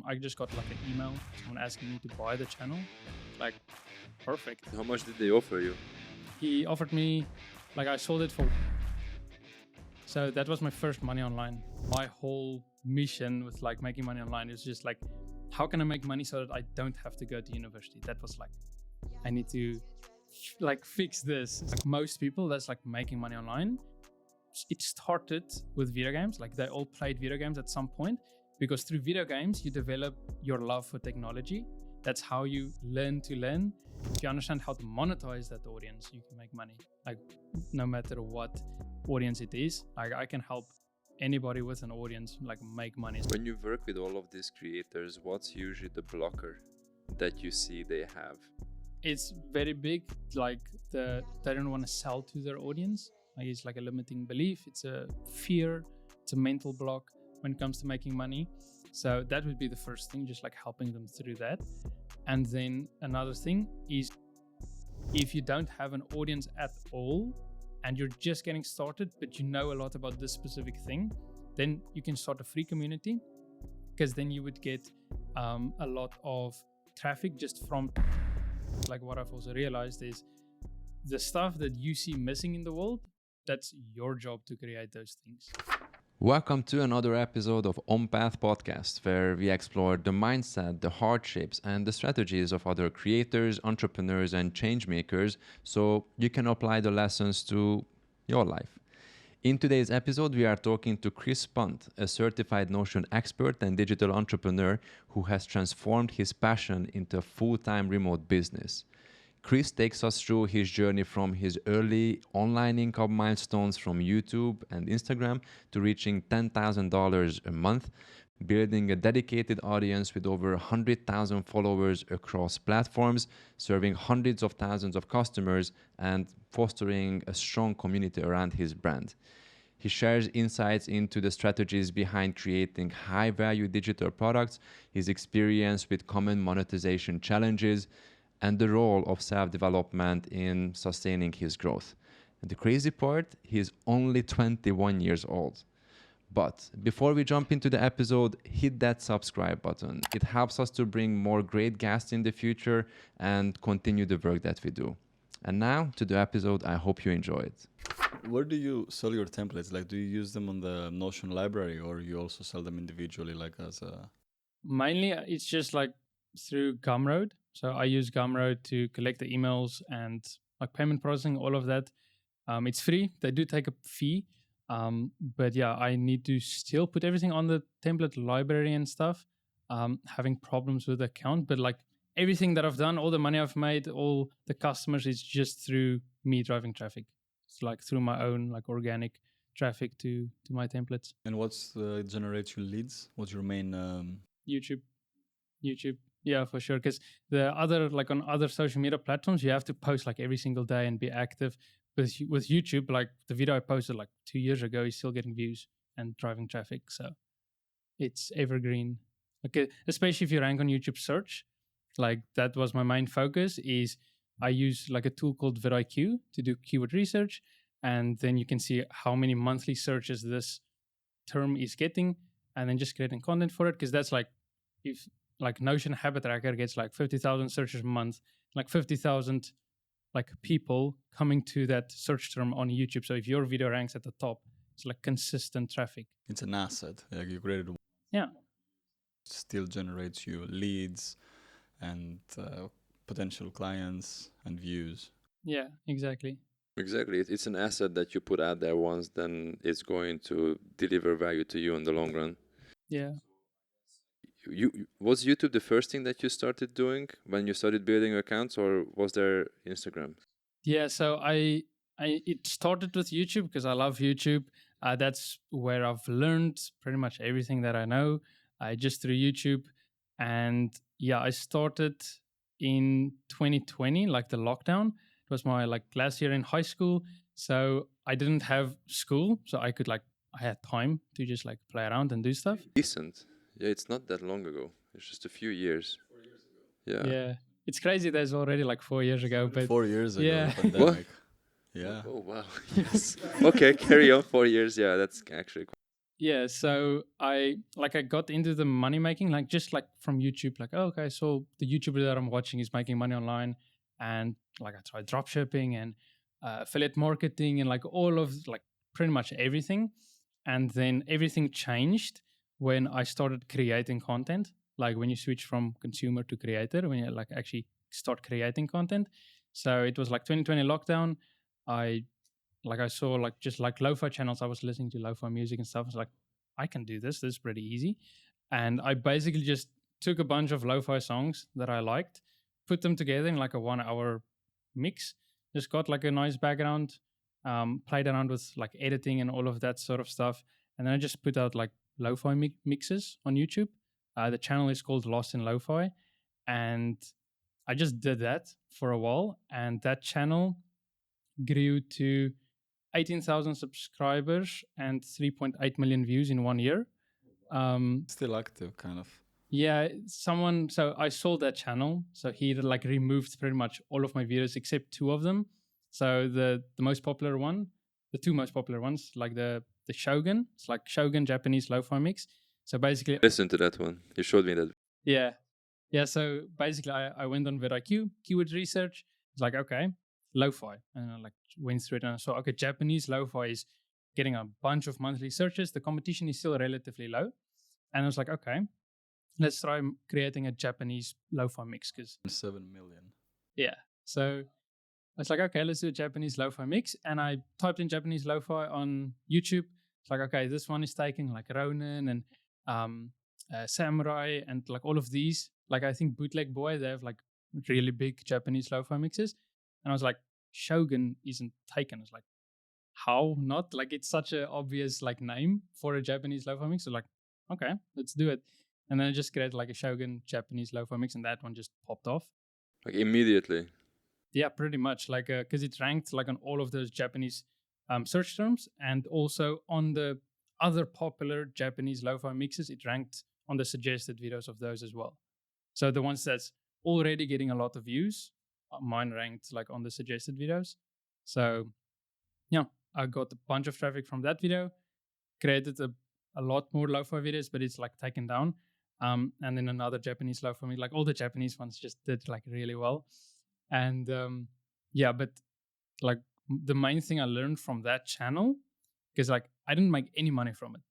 I just got like an email, someone asking me to buy the channel. Like, perfect. How much did they offer you? He offered me, like I sold it for. So that was my first money online. My whole mission with like making money online is just like, how can I make money so that I don't have to go to university? That was like, I need to like fix this. Like most people, that's like making money online. It started with video games. Like they all played video games at some point, because through video games, you develop your love for technology. That's how you learn to learn. If you understand how to monetize that audience, you can make money. Like no matter what audience it is, like I can help anybody with an audience like make money. When you work with all of these creators, what's usually the blocker that you see they have? It's very big. Like they don't want to sell to their audience. Like it's like a limiting belief. It's a fear. It's a mental block when it comes to making money. So that would be the first thing, just like helping them through that. And then another thing is, if you don't have an audience at all and you're just getting started, but you know a lot about this specific thing, then you can start a free community, because then you would get a lot of traffic just from, like what I've also realized is the stuff that you see missing in the world, that's your job to create those things. Welcome to another episode of On Path Podcast, where we explore the mindset, the hardships, and the strategies of other creators, entrepreneurs, and change makers, so you can apply the lessons to your life. In today's episode, we are talking to Punt, a certified Notion expert and digital entrepreneur who has transformed his passion into a full-time remote business. Chris takes us through his journey from his early online income milestones from YouTube and Instagram to reaching $10,000 a month, building a dedicated audience with over 100,000 followers across platforms, serving hundreds of thousands of customers, and fostering a strong community around his brand. He shares insights into the strategies behind creating high-value digital products, his experience with common monetization challenges, and the role of self-development in sustaining his growth. And the crazy part, he's only 21 years old. But before we jump into the episode, hit that subscribe button. It helps us to bring more great guests in the future and continue the work that we do. And now to the episode, I hope you enjoy it. Where do you sell your templates? Like, do you use them on the Notion library, or you also sell them individually, like as a... Mainly, it's just like through Gumroad. So I use Gumroad to collect the emails and like payment processing, all of that. It's free. They do take a fee. But yeah, I need to still put everything on the template library and stuff. Having problems with the account, but like everything that I've done, all the money I've made, all the customers, is just through me driving traffic. It's like through my own like organic traffic to my templates. And what's generates your leads? What's your main... YouTube. Yeah, for sure. Because the other, like on other social media platforms, you have to post like every single day and be active. With YouTube, like the video I posted like 2 years ago is still getting views and driving traffic. So it's evergreen. Okay, especially if you rank on YouTube search, like that was my main focus. Is I use like a tool called vidIQ to do keyword research, and then you can see how many monthly searches this term is getting, and then just creating content for it. Because that's like, if like Notion Habit Tracker gets like 50,000 searches a month, like 50,000 like people coming to that search term on YouTube. So if your video ranks at the top, it's like consistent traffic. It's an asset. Like you created. Yeah. Still generates you leads and potential clients and views. Yeah, exactly. Exactly. It's an asset that you put out there once, then it's going to deliver value to you in the long run. Yeah. Was YouTube the first thing that you started doing when you started building accounts, or was there Instagram? Yeah, so it started with YouTube because I love YouTube. That's where I've learned pretty much everything that I know, just through YouTube. And yeah, I started in 2020, like the lockdown. It was my like last year in high school. So I didn't have school, so I had time to just like play around and do stuff. Decent. Yeah, it's not that long ago. It's just a few years. 4 years ago. Yeah. Yeah. It's crazy that's already like 4 years ago. But 4 years ago, yeah. the pandemic. Yeah. Oh, wow. Yes. Okay, carry on. 4 years. Yeah, that's actually Yeah, so I got into the money making, like just like from YouTube, like, oh, okay, so the YouTuber that I'm watching is making money online, and like I tried drop shipping and affiliate marketing and like all of like pretty much everything. And then everything changed when I started creating content. Like when you switch from consumer to creator, when you like actually start creating content. So it was like 2020 lockdown. I saw like just like lo-fi channels. I was listening to lo-fi music and stuff. I was like, I can do this. This is pretty easy. And I basically just took a bunch of lo-fi songs that I liked, put them together in like a 1 hour mix. Just got like a nice background, played around with like editing and all of that sort of stuff. And then I just put out like lo-fi mixes on YouTube. The channel is called Lost in Lo-Fi. And I just did that for a while. And that channel grew to 18,000 subscribers and 3.8 million views in 1 year. Still active, kind of. Yeah, so I sold that channel. So he like removed pretty much all of my videos except two of them. So the most popular one, the two most popular ones, like the Shogun, it's like Shogun Japanese lo-fi mix. So basically, Listen to that one. You showed me that. yeah. Yeah. So basically, I went on vidIQ, keyword research. It's like, okay, lo-fi. And I like went through it and I saw, okay, Japanese lo-fi is getting a bunch of monthly searches. The competition is still relatively low. And I was like, okay, let's try creating a Japanese lo-fi mix. Because 7 million. yeah. So I was like, okay, let's do a Japanese lo-fi mix. And I typed in Japanese lo-fi on YouTube. It's like, okay, this one is taking like Ronin and Samurai and like all of these. Like I think Bootleg Boy, they have like really big Japanese lo-fi mixes. And I was like, Shogun isn't taken. It's like, how not? Like it's such an obvious like name for a Japanese lo-fi mix. So like, okay, let's do it. And then I just created like a Shogun Japanese lo-fi mix, and that one just popped off. Like immediately. Yeah, pretty much. Like, because it ranked like on all of those Japanese search terms, and also on the other popular Japanese lo-fi mixes, it ranked on the suggested videos of those as well. So the ones that's already getting a lot of views, mine ranked like on the suggested videos. So yeah, I got a bunch of traffic from that video, created a lot more lo-fi videos, but it's like taken down. And then another Japanese lo-fi, like all the Japanese ones just did like really well. And yeah, but like the main thing I learned from that channel, because like I didn't make any money from it.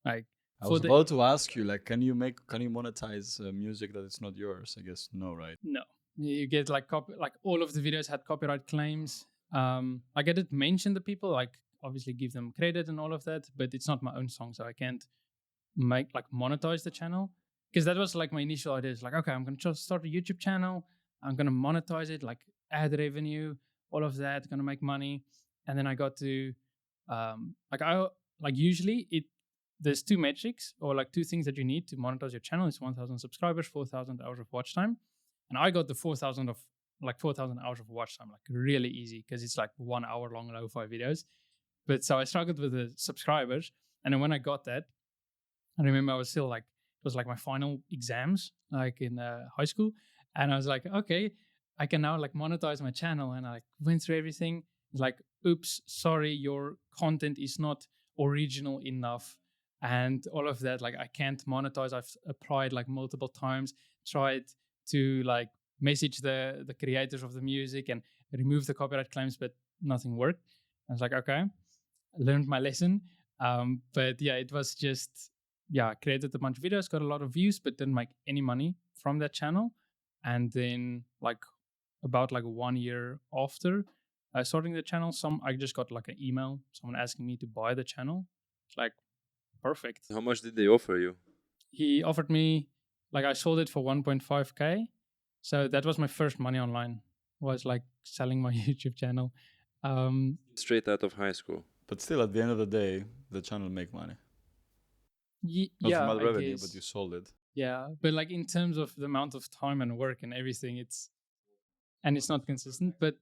Like I was about to ask you, like, can you monetize music that is not yours? I guess no, right? No, you get like like all of the videos had copyright claims. Like I did mention the people, like obviously give them credit and all of that, but it's not my own song, so I can't monetize the channel. Because that was like my initial idea. It's like, okay, I'm gonna start a YouTube channel. I'm gonna monetize it, like ad revenue, all of that, gonna make money. And then I got to usually there's two metrics or like two things that you need to monetize your channel. It's 1,000 subscribers, 4,000 hours of watch time. And I got the 4,000 hours of watch time, like really easy because it's like 1 hour long lo-fi videos. But so I struggled with the subscribers. And then when I got that, I remember I was still like, it was like my final exams, like in high school. And I was like, okay, I can now like monetize my channel. And I like went through everything. It's like, oops, sorry, your content is not original enough. And all of that, like I can't monetize. I've applied like multiple times, tried to like message the creators of the music and remove the copyright claims, but nothing worked. I was like, okay, I learned my lesson. But yeah, it was just, I created a bunch of videos, got a lot of views, but didn't make any money from that channel. And then like about like 1 year after starting the channel, I just got like an email, someone asking me to buy the channel. It's like, perfect. How much did they offer you? He offered me, like I sold it for 1.5K. So that was my first money online, was like selling my YouTube channel. Straight out of high school. But still, at the end of the day, the channel make money. Not Yeah, from ad revenue, guess. but you sold it. Yeah, but like in terms of the amount of time and work and everything, it's not consistent. But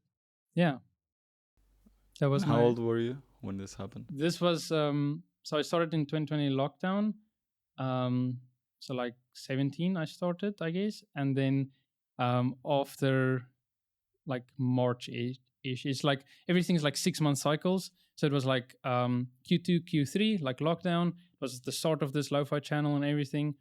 yeah, that was How old were you when this happened? This was so I started in 2020 lockdown. So like 17 I started, I guess, and then after like March-ish, it's like everything's like 6 month cycles. So it was like Q2, Q3, like lockdown. was the start of this lo-fi channel and everything.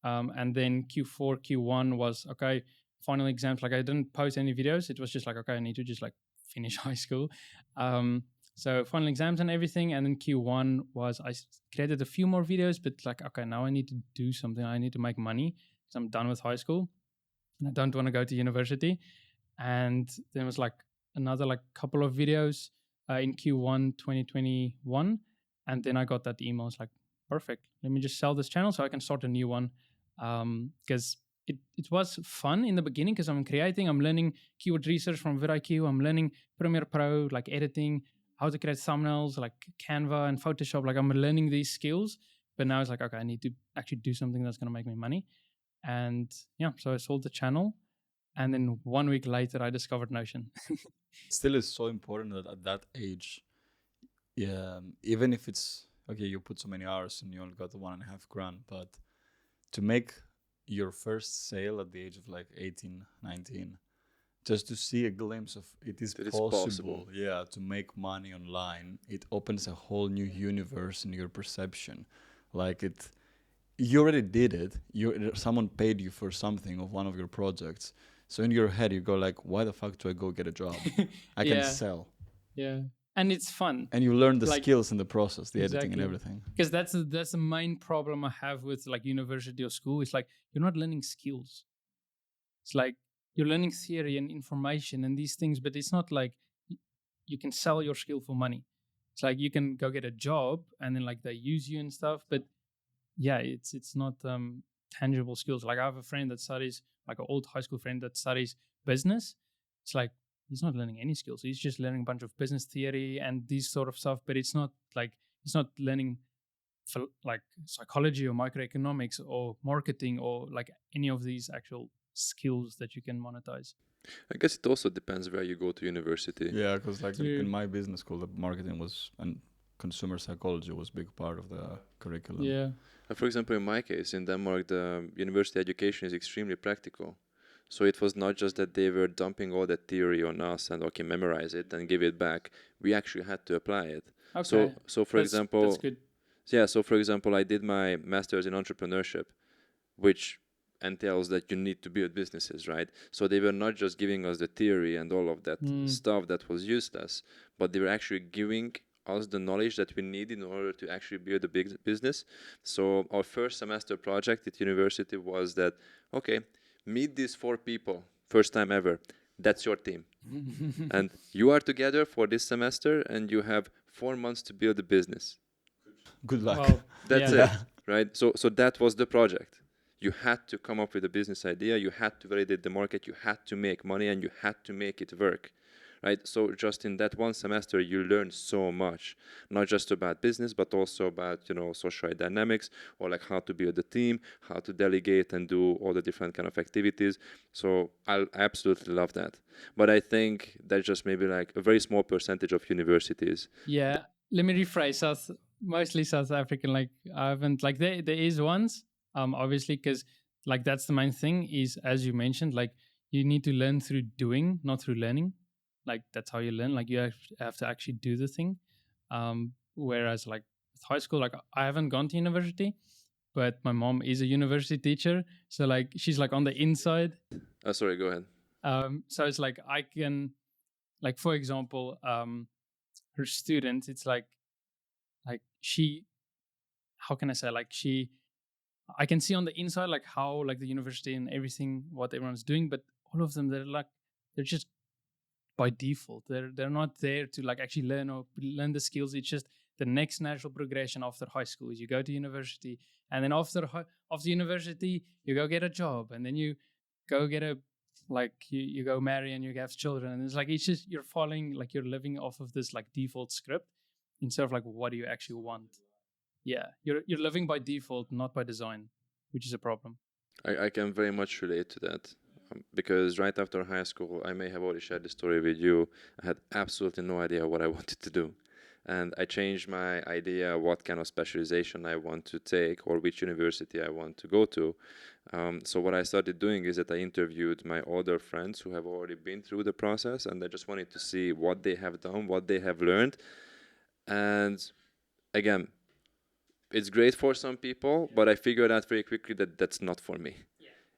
And then Q4, Q1 was okay. Final exams, like I didn't post any videos. It was just like, okay, I need to just like finish high school. So final exams and everything. And then Q1 was I created a few more videos, but like, okay, now I need to do something. I need to make money because I'm done with high school and I don't want to go to university. And then was like another like couple of videos in Q1 2021. And then I got that email. It's like, perfect. Let me just sell this channel so I can start a new one. Because it was fun in the beginning because I'm creating, I'm learning keyword research from vidIQ, I'm learning Premiere Pro, like editing, how to create thumbnails, like Canva and Photoshop. Like I'm learning these skills. But now it's like, okay, I need to actually do something that's going to make me money. And yeah, so I sold the channel. And then 1 week later, I discovered Notion. Still is so important that at that age, yeah, even if it's okay, you put so many hours and you only got the 1.5 grand, but to make your first sale at the age of like 18, 19, just to see a glimpse of it is That is possible, possible. yeah, to make money online, it opens a whole new universe in your perception. Like it, you already did it. Someone paid you for something of one of your projects. So in your head, you go like, why the fuck do I go get a job? I can Yeah. sell. Yeah. And it's fun. And you learn the Like- skills in the process, the editing and Exactly. everything. Because that's the main problem I have with like university or school. It's like you're not learning skills. It's like you're learning theory and information and these things, but it's not like you can sell your skill for money. It's like you can go get a job and then like they use you and stuff, but yeah, it's not tangible skills. Like I have a friend that studies, like an old high school friend that studies business. It's like he's not learning any skills. He's just learning a bunch of business theory and these sort of stuff, but it's not like he's not learning like psychology or microeconomics or marketing or like any of these actual skills that you can monetize. I guess it also depends where you go to university. Yeah, because like True. in my business school, the marketing was and consumer psychology was a big part of the curriculum. Yeah. For example, in my case, in Denmark, the university education is extremely practical. So it was not just that they were dumping all that theory on us and okay, memorize it and give it back. We actually had to apply it. Okay. So for example, that's good. yeah. So for example, I did my master's in entrepreneurship, which entails that you need to build businesses, right? So they were not just giving us the theory and all of that stuff that was useless, but they were actually giving us the knowledge that we need in order to actually build a big business. So our first semester project at university was that, okay, meet these 4 people, first time ever. That's your team. And you are together for this semester and you have 4 months to build a business. Good luck. Well, That's yeah. it, right? So that was the project. You had to come up with a business idea, you had to validate the market, you had to make money, and you had to make it work, right? So just in that one semester, you learn so much, not just about business, but also about, social dynamics, or like how to build a team, how to delegate and do all the different kind of activities. So I absolutely love that. But I think that's just maybe like a very small percentage of universities. Yeah, let me rephrase. Mostly South African. Like I haven't like there is ones. Obviously, because like that's the main thing is as you mentioned, like you need to learn through doing, not through learning. Like that's how you learn. Like you have to actually do the thing. Whereas like with high school, like I haven't gone to university, but my mom is a university teacher, so like she's like on the inside. Sorry, go ahead. So it's like I can, like for example, her student. It's like she, how can I say, like I can see on the inside like how like the university and everything what everyone's doing, but all of them they're just by default. They're not there to like actually learn the skills. It's just the next natural progression after high school is you go to university, and then after university you go get a job, and then you go get a you go marry and you have children, and it's like it's just you're following like you're living off of this like default script instead of like what do you actually want. Yeah, you're living by default, not by design, which is a problem. I can very much relate to that. Because right after high school, I may have already shared the story with you. I had absolutely no idea what I wanted to do. And I changed my idea what kind of specialization I want to take or which university I want to go to. So what I started doing is that I interviewed my older friends who have already been through the process, and I just wanted to see what they have done, what they have learned. And again, it's great for some people, but I figured out very quickly that that's not for me.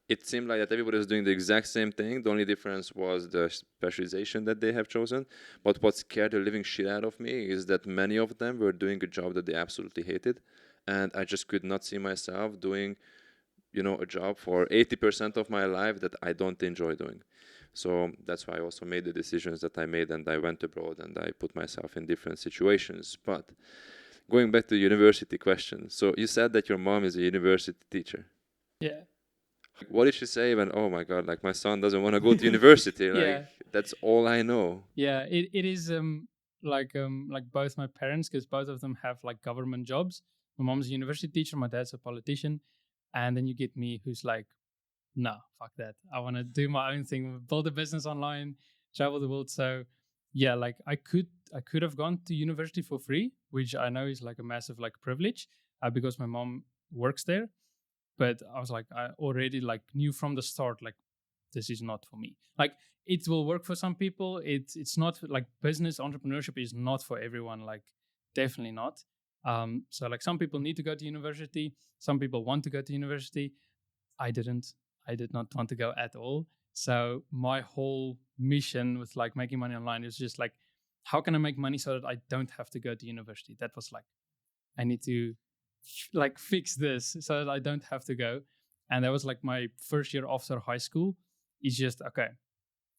It seemed like that everybody was doing the exact same thing. The only difference was the specialization that they have chosen. But what scared the living shit out of me is that many of them were doing a job that they absolutely hated, and I just could not see myself doing, a job for 80% of my life that I don't enjoy doing. So that's why I also made the decisions that I made, and I went abroad and I put myself in different situations. But going back to the university question, so you said that your mom is a university teacher. Yeah. What did she say when, oh my God, like my son doesn't want to go to university? Like, Yeah. that's all I know. Yeah, it is like both my parents, because both of them have like government jobs. My mom's a university teacher, my dad's a politician, and then you get me, who's like, no, fuck that. I want to do my own thing, build a business online, travel the world. So yeah, like I could have gone to university for free, which I know is like a massive like privilege, because my mom works there. But I was like, I already like knew from the start, like this is not for me. Like it will work for some people. It's not like business entrepreneurship is not for everyone. Like definitely not. So like some people need to go to university. Some people want to go to university. I didn't. I did not want to go at all. So my whole mission with like making money online is just like, how can I make money so that I don't have to go to university? That was like, I need to like fix this so that I don't have to go. And that was like my first year after high school. It's just okay.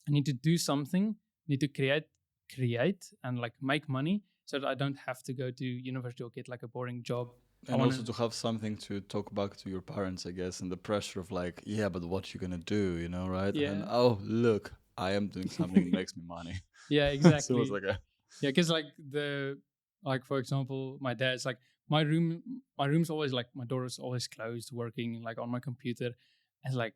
I need to do something. Need to create, and like make money so that I don't have to go to university or get like a boring job. And also to have something to talk back to your parents, I guess, and the pressure of like, yeah, but what you gonna do, right? Yeah. And oh, look, I am doing something that makes me money. Yeah, exactly. So it's like yeah, because like for example, my dad's like my room's always like my door is always closed, working like on my computer, and like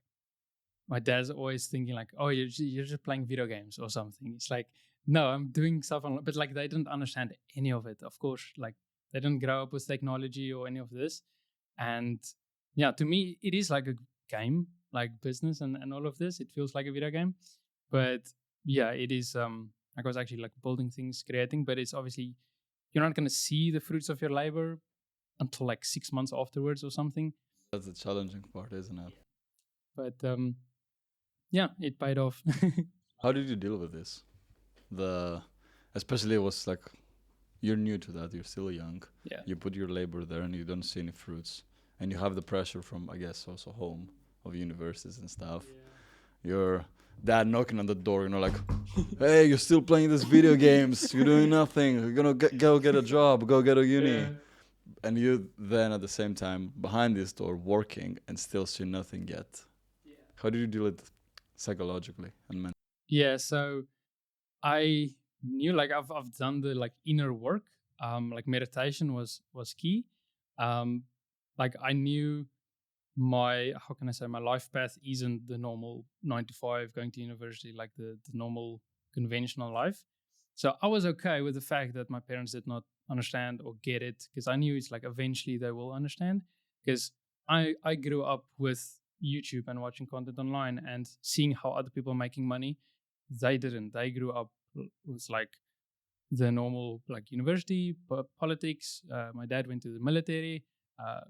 my dad's always thinking like, oh, you're just playing video games or something. It's like, no, I'm doing stuff online, but like they don't understand any of it. Of course, like they don't grow up with technology or any of this, and yeah, to me it is like a game, like business and all of this. It feels like a video game, but yeah, it is. I was actually like building things, creating, but it's obviously you're not going to see the fruits of your labor until like 6 months afterwards or something. that's the challenging part, isn't it? But yeah, it paid off. How did you deal with this? Especially it was like you're new to that, you're still young. Yeah. You put your labor there and you don't see any fruits, and you have the pressure from, I guess, also home of universities and stuff. Your dad knocking on the door, like, hey, you're still playing these video games, you're doing nothing, you're gonna go get a job, go get a uni. Yeah. And you then at the same time behind this door working and still see nothing yet. Yeah. How did you deal with it psychologically and mentally? Yeah, so I knew like I've done the like inner work. Like meditation was key. Like I knew my life path isn't the normal 9 to 5 going to university, like the normal conventional life. So I was okay with the fact that my parents did not understand or get it, because I knew it's like eventually they will understand, because I grew up with YouTube and watching content online and seeing how other people are making money. They didn't. They grew up with like the normal like university politics. My dad went to the military.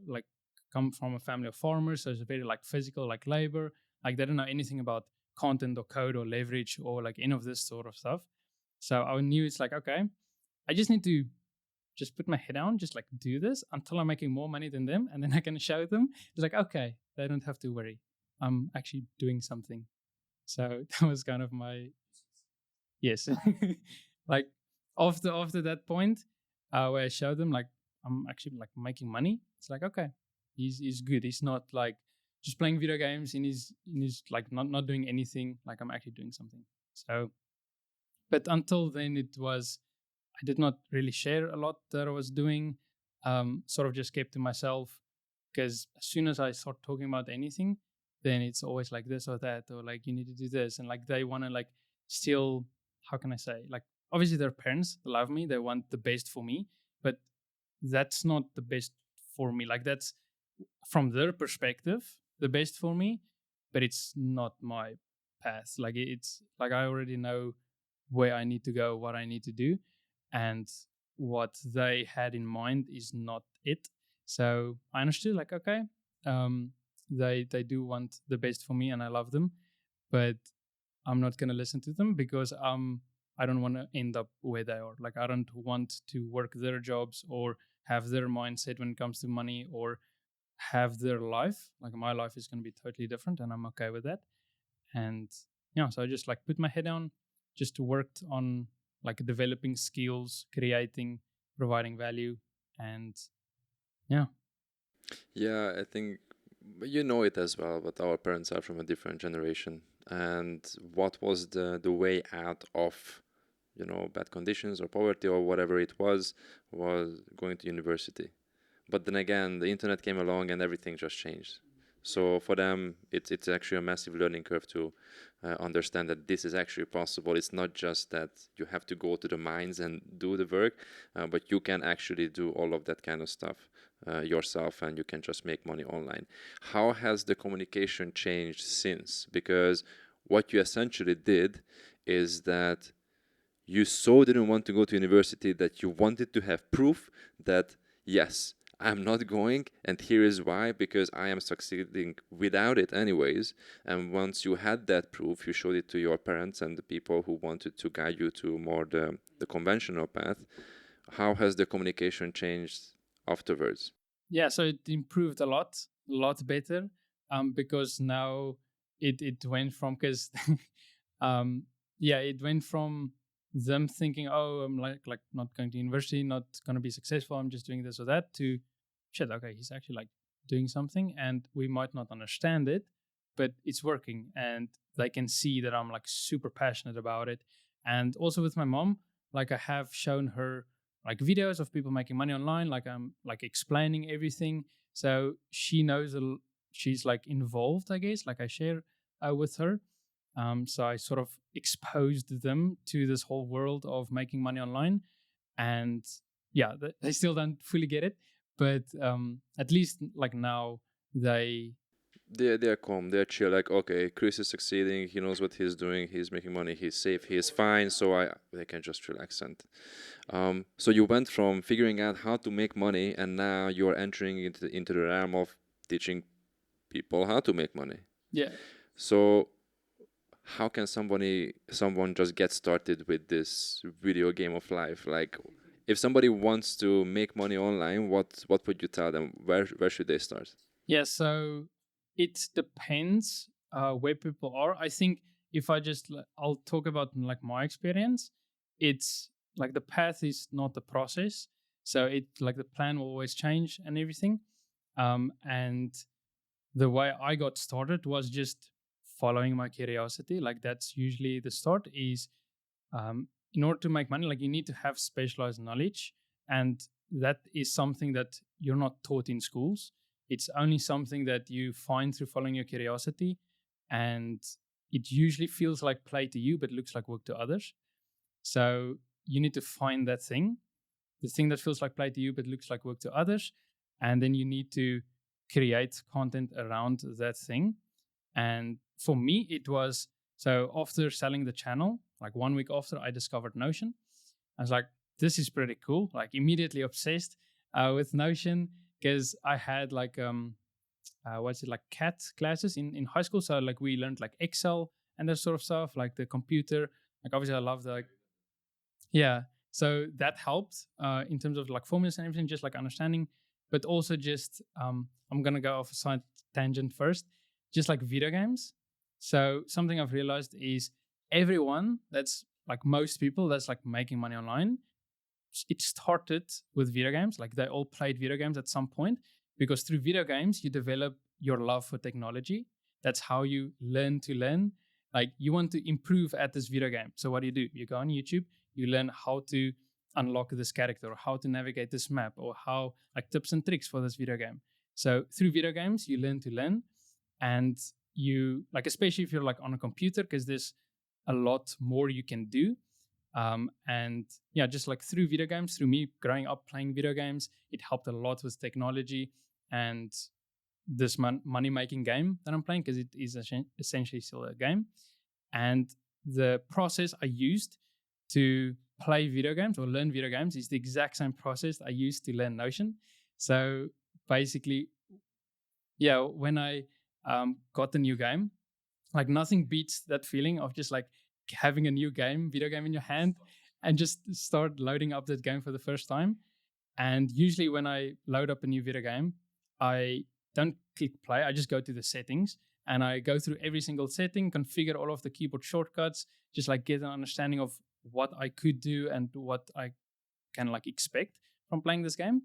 Like come from a family of farmers, so it's very like physical, like labor. Like they don't know anything about content or code or leverage or like any of this sort of stuff. So I knew it's like, okay, I just need to just put my head down, just like do this until I'm making more money than them, and then I can show them. It's like, okay, they don't have to worry. I'm actually doing something. So that was kind of my yes. Like after that point, where I showed them like I'm actually like making money. It's like, okay, he's good. He's not like just playing video games in his like not doing anything. Like I'm actually doing something. So, but until then, it was I did not really share a lot that I was doing. Sort of just kept to myself, because as soon as I start talking about anything, then it's always like this or that, or like you need to do this, and like they want to like still, how can I say, like obviously their parents love me, they want the best for me, but that's not the best for me. Like that's from their perspective the best for me, but it's not my path. Like it's like I already know where I need to go, what I need to do, and what they had in mind is not it. So I understood, like, okay, they do want the best for me, and I love them, but I'm not gonna listen to them because I don't want to end up where they are. Like, I don't want to work their jobs or have their mindset when it comes to money or have their life. Like, my life is gonna be totally different, and I'm okay with that. And yeah, so I just like put my head down, just worked on like developing skills, creating, providing value, and yeah. Yeah, I think you know it as well, but our parents are from a different generation. And what was the way out of, bad conditions or poverty or whatever it was going to university. But then again, the internet came along and everything just changed. So for them, it's actually a massive learning curve to understand that this is actually possible. It's not just that you have to go to the mines and do the work, but you can actually do all of that kind of stuff yourself, and you can just make money online. How has the communication changed since? Because what you essentially did is that you so didn't want to go to university that you wanted to have proof that, yes, I'm not going, and here is why, because I am succeeding without it anyways. And once you had that proof, you showed it to your parents and the people who wanted to guide you to more the conventional path. How has the communication changed afterwards? Yeah, so it improved a lot better, because now it went from, because yeah, it went from them thinking, oh, I'm like not going to university, not going to be successful, I'm just doing this or that, to shit, okay, he's actually like doing something, and we might not understand it, but it's working, and they can see that I'm like super passionate about it. And also with my mom, like I have shown her like videos of people making money online, like I'm like explaining everything, so she knows she's like involved, I guess, like I share with her. So I sort of exposed them to this whole world of making money online, and yeah, they still don't fully get it, but at least like now they. They're calm, they're chill. Like, okay, Chris is succeeding. He knows what he's doing. He's making money. He's safe. He's fine. So they can just relax. And so you went from figuring out how to make money, and now you're entering into the realm of teaching people how to make money. Yeah. So how can someone just get started with this video game of life? Like, if somebody wants to make money online, what would you tell them? Where should they start? Yeah, so it depends where people are. I think if I'll talk about like my experience. It's like the path is not the process. So it like the plan will always change and everything. And the way I got started was just following my curiosity. Like that's usually the start is, in order to make money, like you need to have specialized knowledge. And that is something that you're not taught in schools. It's only something that you find through following your curiosity. And it usually feels like play to you, but looks like work to others. So you need to find that thing, the thing that feels like play to you, but looks like work to others. And then you need to create content around that thing. And for me, it was, so after selling the channel, like 1 week after, I discovered Notion. I was like, this is pretty cool. Like immediately obsessed with Notion, because I had like what's it, like CAT classes in high school. So like we learned like Excel and that sort of stuff, like the computer. Like obviously I love the, like, yeah. So that helped in terms of like formulas and everything, just like understanding, but also just I'm gonna go off a side tangent first, just like video games. So something I've realized is everyone that's like most people that's like making money online, it started with video games. Like they all played video games at some point, because through video games you develop your love for technology. That's how you learn to learn. Like you want to improve at this video game, so what do? You go on YouTube, you learn how to unlock this character, or how to navigate this map, or how, like, tips and tricks for this video game. So through video games you learn to learn. And you, like, especially if you're like on a computer, because there's a lot more you can do. And yeah, just like through video games, through me growing up playing video games, it helped a lot with technology and this money making game that I'm playing, because it is essentially still a game. And the process I used to play video games or learn video games is the exact same process I used to learn Notion. So basically, yeah, when I got the new game, like nothing beats that feeling of just like having a new video game in your hand and just start loading up that game for the first time. And usually when I load up a new video game, I don't click play. I just go to the settings and I go through every single setting, configure all of the keyboard shortcuts, just like get an understanding of what I could do and what I can like expect from playing this game.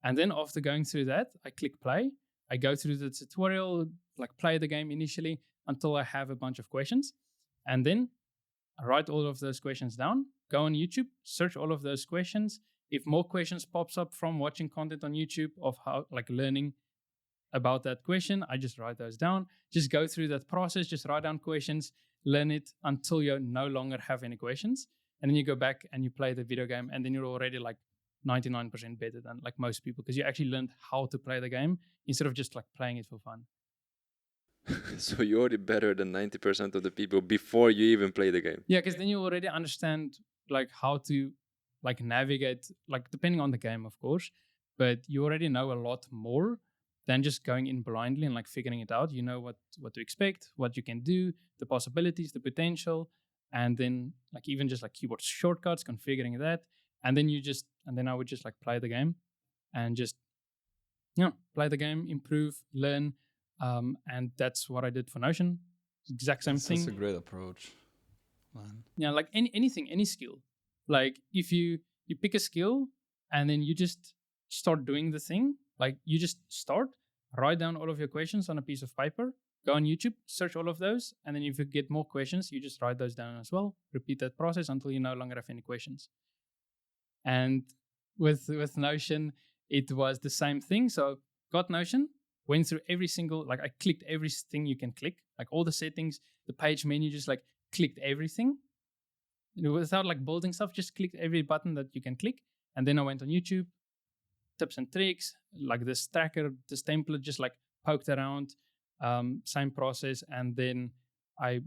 And then after going through that, I click play. I go through the tutorial, like play the game initially until I have a bunch of questions. And then I write all of those questions down, go on YouTube, search all of those questions. If more questions pops up from watching content on YouTube of how like learning about that question, I just write those down. Just go through that process, just write down questions, learn it until you no longer have any questions. And then you go back and you play the video game, and then you're already like 99% better than like most people because you actually learned how to play the game instead of just like playing it for fun. So you're already better than 90% of the people before you even play the game. Yeah, because then you already understand like how to like navigate, like depending on the game, of course, but you already know a lot more than just going in blindly and like figuring it out. You know what to expect, what you can do, the possibilities, the potential, and then like even just like keyboard shortcuts, configuring that, and then I would just like play the game and just play the game, improve, learn, and that's what I did for Notion. Exact same thing. That's a great approach, man. Yeah, like anything, any skill. Like if you pick a skill and then you just start doing the thing, like you just start, write down all of your questions on a piece of paper, go on YouTube, search all of those, and then if you get more questions, you just write those down as well. Repeat that process until you no longer have any questions. And with Notion, it was the same thing. So got Notion, went through every single, like I clicked everything you can click, like all the settings, the page menu, just like clicked everything. Without like building stuff, just clicked every button that you can click. And then I went on YouTube, tips and tricks, like this tracker, this template, just like poked around, same process. And then I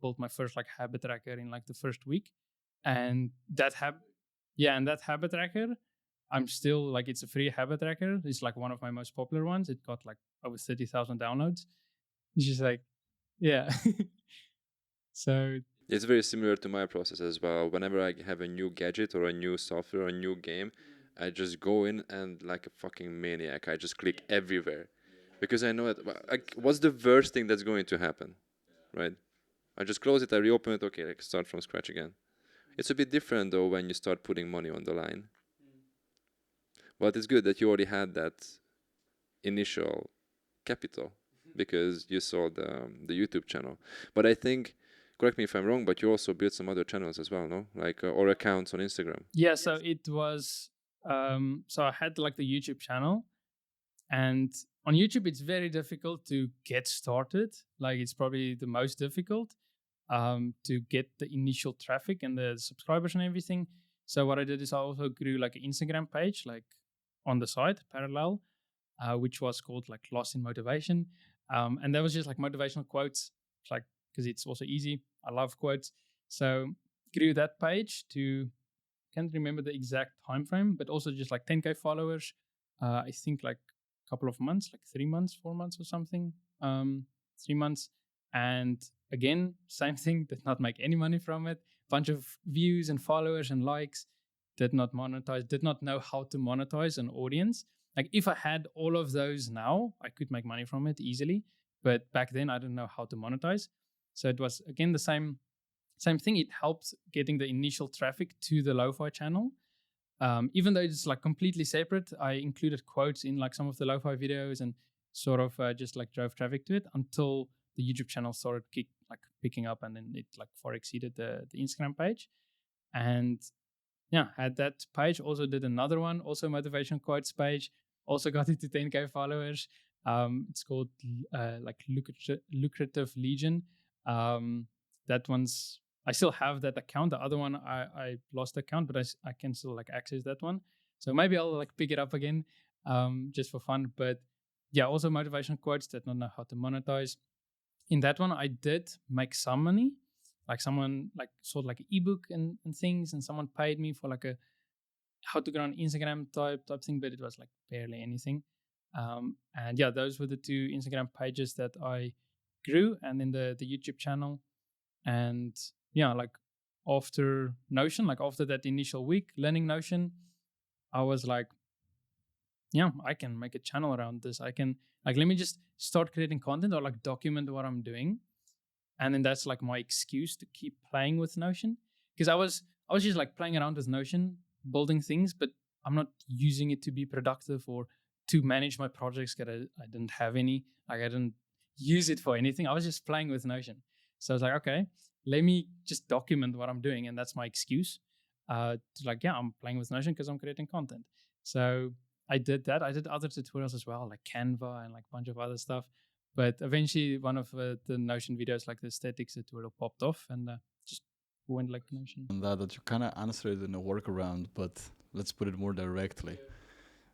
built my first like habit tracker in like the first week. And that habit tracker, I'm still like, it's a free habit tracker. It's like one of my most popular ones. It got like over 30,000 downloads. It's just like, yeah. So it's very similar to my process as well. Whenever I have a new gadget or a new software or a new game, I just go in and like a fucking maniac, I just click everywhere. Because I know that, like, what's the worst thing that's going to happen, right? I just close it, I reopen it, okay, like start from scratch again. It's a bit different though when you start putting money on the line. But it's good that you already had that initial capital because you saw the YouTube channel. But I think, correct me if I'm wrong, but you also built some other channels as well, no? Like or accounts on Instagram. Yeah, so it was so I had like the YouTube channel, and on YouTube it's very difficult to get started. Like it's probably the most difficult to get the initial traffic and the subscribers and everything. So what I did is I also grew like an Instagram page like on the side parallel, which was called like Lost in Motivation, and that was just like motivational quotes, like because it's also easy. I love quotes, so grew that page to, can't remember the exact time frame, but also just like 10K followers. I think like a couple of months, like 3 months, 4 months or something. 3 months. And again, same thing, did not make any money from it. Bunch of views and followers and likes, did not monetize, did not know how to monetize an audience. Like if I had all of those now, I could make money from it easily. But back then I didn't know how to monetize. So it was again the same thing. It helped getting the initial traffic to the lo-fi channel. Even though it's like completely separate, I included quotes in like some of the lo-fi videos and sort of just like drove traffic to it until the YouTube channel started picking up, and then it like far exceeded the Instagram page. And yeah, had that page, also did another one, also motivation quotes page, also got it to 10K followers. It's called like lucrative Legion. That one's, I still have that account. The other one I lost the account, but I can still like access that one. So maybe I'll like pick it up again just for fun. But yeah, also motivational quotes, that not know how to monetize. In that one, I did make some money. Like someone like sold like an ebook and things, and someone paid me for like a how to grow on Instagram type thing, but it was like barely anything. And yeah, those were the two Instagram pages that I grew, and then the YouTube channel. And yeah, like after Notion, like after that initial week learning Notion, I was like, yeah, I can make a channel around this. I can, like, let me just start creating content or like document what I'm doing. And then that's like my excuse to keep playing with Notion. Because I was just like playing around with Notion, building things, but I'm not using it to be productive or to manage my projects because I didn't have any. Like, I didn't use it for anything. I was just playing with Notion. So I was like, okay, let me just document what I'm doing. And that's my excuse. To like, yeah, I'm playing with Notion because I'm creating content. So I did that. I did other tutorials as well, like Canva and like a bunch of other stuff. But eventually, one of the Notion videos, like the aesthetics tutorial, popped off, and just went like Notion. And that you kind of answered in a workaround, but let's put it more directly.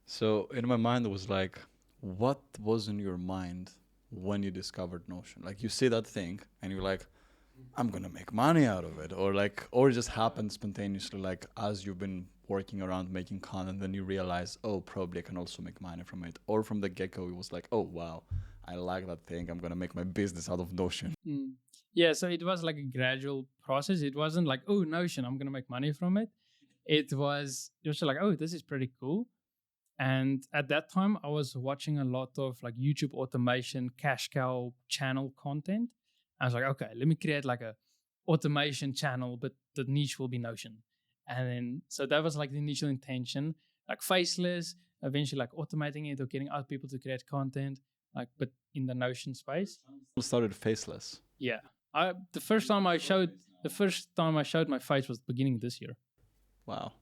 So in my mind, it was like, what was in your mind when you discovered Notion? Like you see that thing, and you're like, I'm gonna make money out of it, or it just happened spontaneously, like as you've been working around making content, then you realize, oh, probably I can also make money from it. Or from the get-go, it was like, oh wow, I like that thing, I'm gonna make my business out of Notion. Yeah, so it was like a gradual process. It wasn't like, oh, Notion, I'm gonna make money from it. It was just like, oh, this is pretty cool. And at that time, I was watching a lot of like YouTube automation, cash cow channel content. I was like, okay, let me create like a automation channel, but the niche will be Notion. And then, so that was like the initial intention, like faceless, eventually like automating it or getting other people to create content, like, but in the Notion space. Started faceless. Yeah. The first time I showed my face was the beginning of this year. Wow.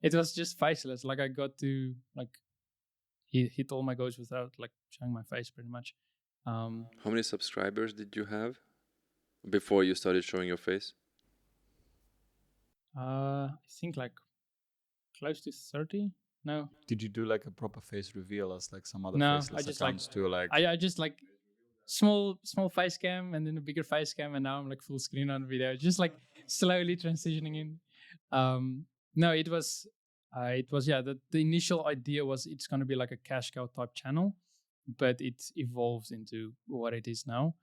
It was just faceless. Like I got to like hit all my goals without like showing my face pretty much. How many subscribers did you have before you started showing your face? I think like close to 30. No. Did you do like a proper face reveal as like some other No, faceless I just accounts like do? Like I just like small face cam and then a bigger face cam, and now I'm like full screen on video, just like slowly transitioning in. No, it was yeah, the initial idea was it's going to be like a cash cow type channel, but it evolves into what it is now.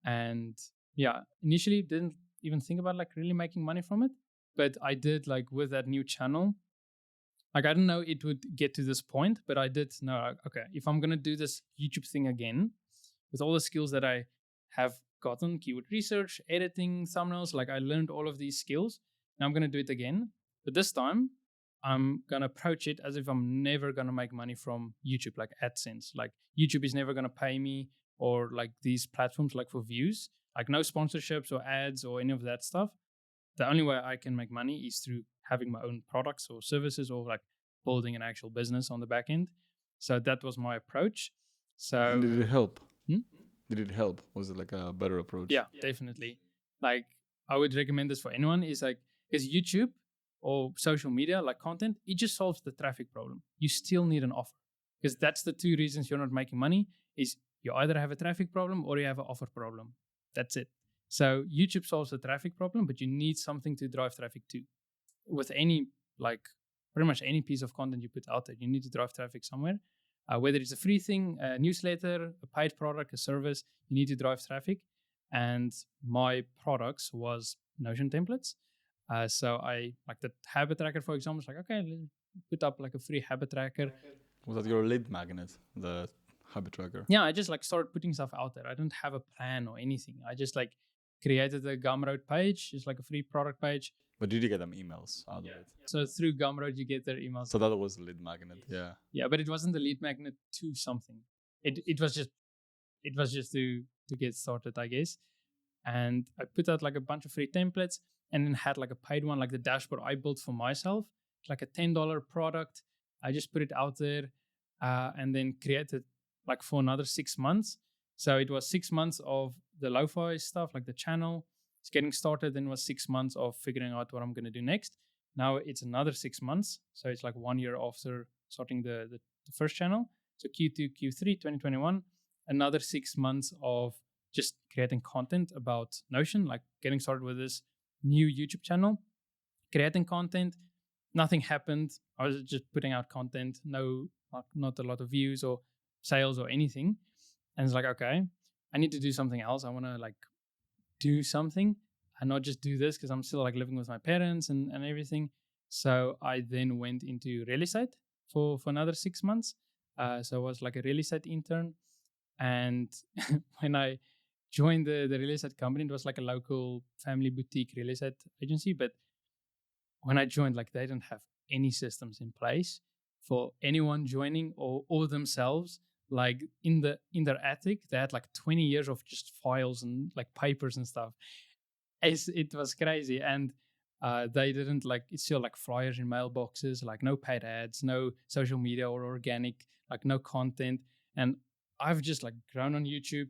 And yeah, initially didn't even think about like really making money from it, but I did, like with that new channel. Like I didn't know it would get to this point, but I did know, like, okay, if I'm gonna do this YouTube thing again with all the skills that I have gotten, keyword research, editing, thumbnails, like I learned all of these skills, and I'm gonna do it again. But this time I'm gonna approach it as if I'm never gonna make money from YouTube, like AdSense. Like YouTube is never gonna pay me, or like these platforms like for views, like no sponsorships or ads or any of that stuff. The only way I can make money is through having my own products or services, or like building an actual business on the back end. So that was my approach. So did it help? Hmm? Did it help? Was it like a better approach? Yeah, definitely. Like I would recommend this for anyone. Is like, is YouTube or social media like content, it just solves the traffic problem. You still need an offer, because that's the two reasons you're not making money. Is you either have a traffic problem or you have an offer problem. That's it. So YouTube solves the traffic problem, but you need something to drive traffic to. With any, like pretty much any piece of content you put out there, you need to drive traffic somewhere. Whether it's a free thing, a newsletter, a paid product, a service, you need to drive traffic. And my products was Notion templates. So I like the habit tracker, for example. It's like, okay, let's put up like a free habit tracker. Was that your lead magnet, the habit tracker? Yeah, I just like started putting stuff out there. I didn't have a plan or anything. I just like created a Gumroad page, just like a free product page. But did you get them emails out of it? So through Gumroad, you get their emails. So that was the lead magnet, yeah. Yeah, but it wasn't the lead magnet to something. It was just to get started, I guess. And I put out like a bunch of free templates, and then had like a paid one, like the dashboard I built for myself, like a $10 product. I just put it out there, and then created like for another 6 months. So it was 6 months of the lo-fi stuff, like the channel. It's getting started. Then was 6 months of figuring out what I'm going to do next. Now it's another 6 months. So it's like 1 year after starting the first channel. So Q2, Q3, 2021, another 6 months of just creating content about Notion, like getting started with this new YouTube channel, creating content. Nothing happened. I was just putting out content, no not a lot of views or sales or anything. And it's like, okay, I need to do something else. I want to like do something and not just do this because I'm still like living with my parents and everything. So I then went into real estate for another 6 months. So I was like a real estate intern. And when I joined the real estate company, it was like a local family boutique real estate agency. But when I joined, like they didn't have any systems in place for anyone joining or themselves. Like in their attic, they had like 20 years of just files and like papers and stuff. It was crazy. And they didn't like, it's still like flyers in mailboxes, like no paid ads, no social media or organic, like no content. And I've just like grown on YouTube,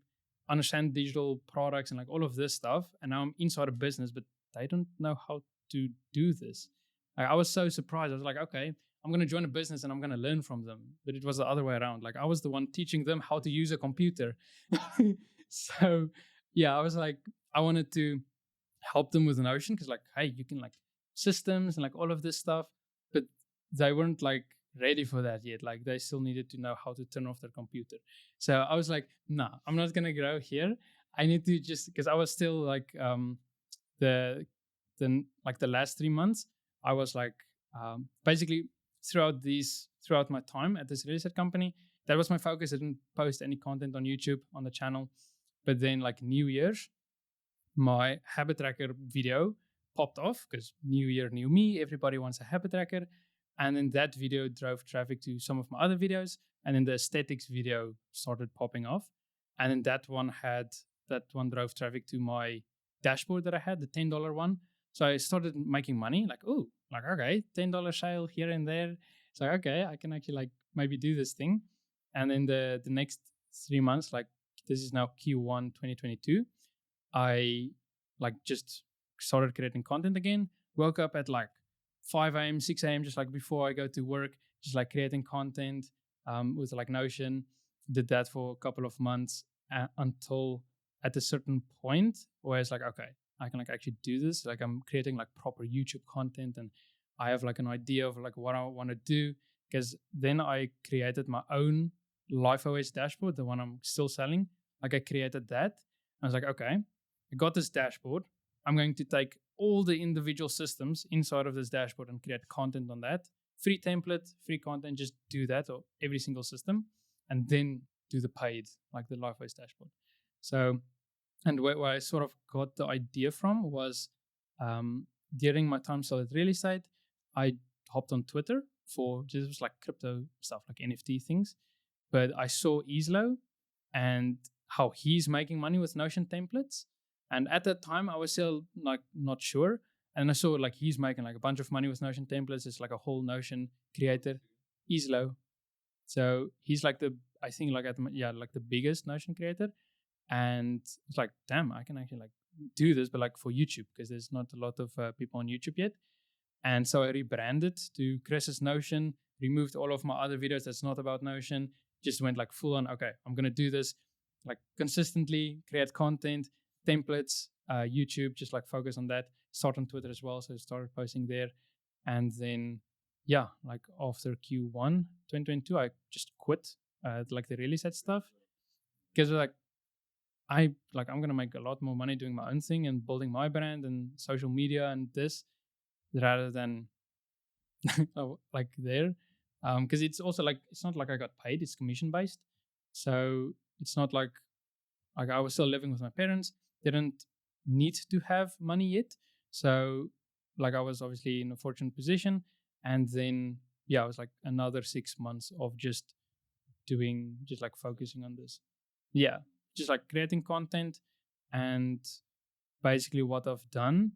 understand digital products and like all of this stuff. And now I'm inside a business, but they don't know how to do this. Like, I was so surprised. I was like, okay, I'm going to join a business and I'm going to learn from them. But it was the other way around. Like I was the one teaching them how to use a computer. So yeah, I was like, I wanted to help them with Notion because like, hey, you can like systems and like all of this stuff. But they weren't like ready for that yet. Like they still needed to know how to turn off their computer. So I was like, nah, I'm not going to grow here. I need to just, because I was still like the last 3 months, I was like basically throughout my time at this real estate company, that was my focus. I didn't post any content on YouTube on the channel. But then like New Year's, my habit tracker video popped off because New Year, new me. Everybody wants a habit tracker. And then that video drove traffic to some of my other videos. And then the aesthetics video started popping off. And then that one drove traffic to my dashboard that I had, the $10 one. So I started making money, like, oh, like, okay, $10 sale here and there. So, okay, I can actually like maybe do this thing. And then the next 3 months, like this is now Q1 2022, I like just started creating content again. Woke up at like 5 a.m., 6 a.m., just like before I go to work, just like creating content with like Notion. Did that for a couple of months until at a certain point where it's like, okay, I can like actually do this. Like I'm creating like proper YouTube content and I have like an idea of like what I want to do. Because then I created my own LifeOS dashboard, the one I'm still selling. Like I created that. I was like, okay, I got this dashboard. I'm going to take all the individual systems inside of this dashboard and create content on that. Free template, free content, just do that or every single system. And then do the paid, like the LifeOS dashboard. So, and where I sort of got the idea from was during my time still at real estate, I hopped on Twitter for just like crypto stuff, like NFT things. But I saw Islo and how he's making money with Notion templates. And at that time, I was still like not sure. And I saw like he's making like a bunch of money with Notion templates. It's like a whole Notion creator, Islo. So he's like I think like like the biggest Notion creator. And it's like, damn, I can actually like do this, but like for YouTube, because there's not a lot of people on YouTube yet. And so I rebranded to Chris's Notion, removed all of my other videos that's not about Notion, just went like full on, okay, I'm going to do this like consistently, create content, templates, YouTube, just like focus on that. Start on Twitter as well. So I started posting there. And then, yeah, like after Q1 2022, I just quit like the real estate stuff. Because like, I'm going to make a lot more money doing my own thing and building my brand and social media and this rather than like there. Because it's also like, it's not like I got paid, it's commission based. So it's not like I was still living with my parents, didn't need to have money yet. So like I was obviously in a fortunate position. And then, yeah, it was like another 6 months of just like focusing on this. Yeah, just like creating content. And basically what I've done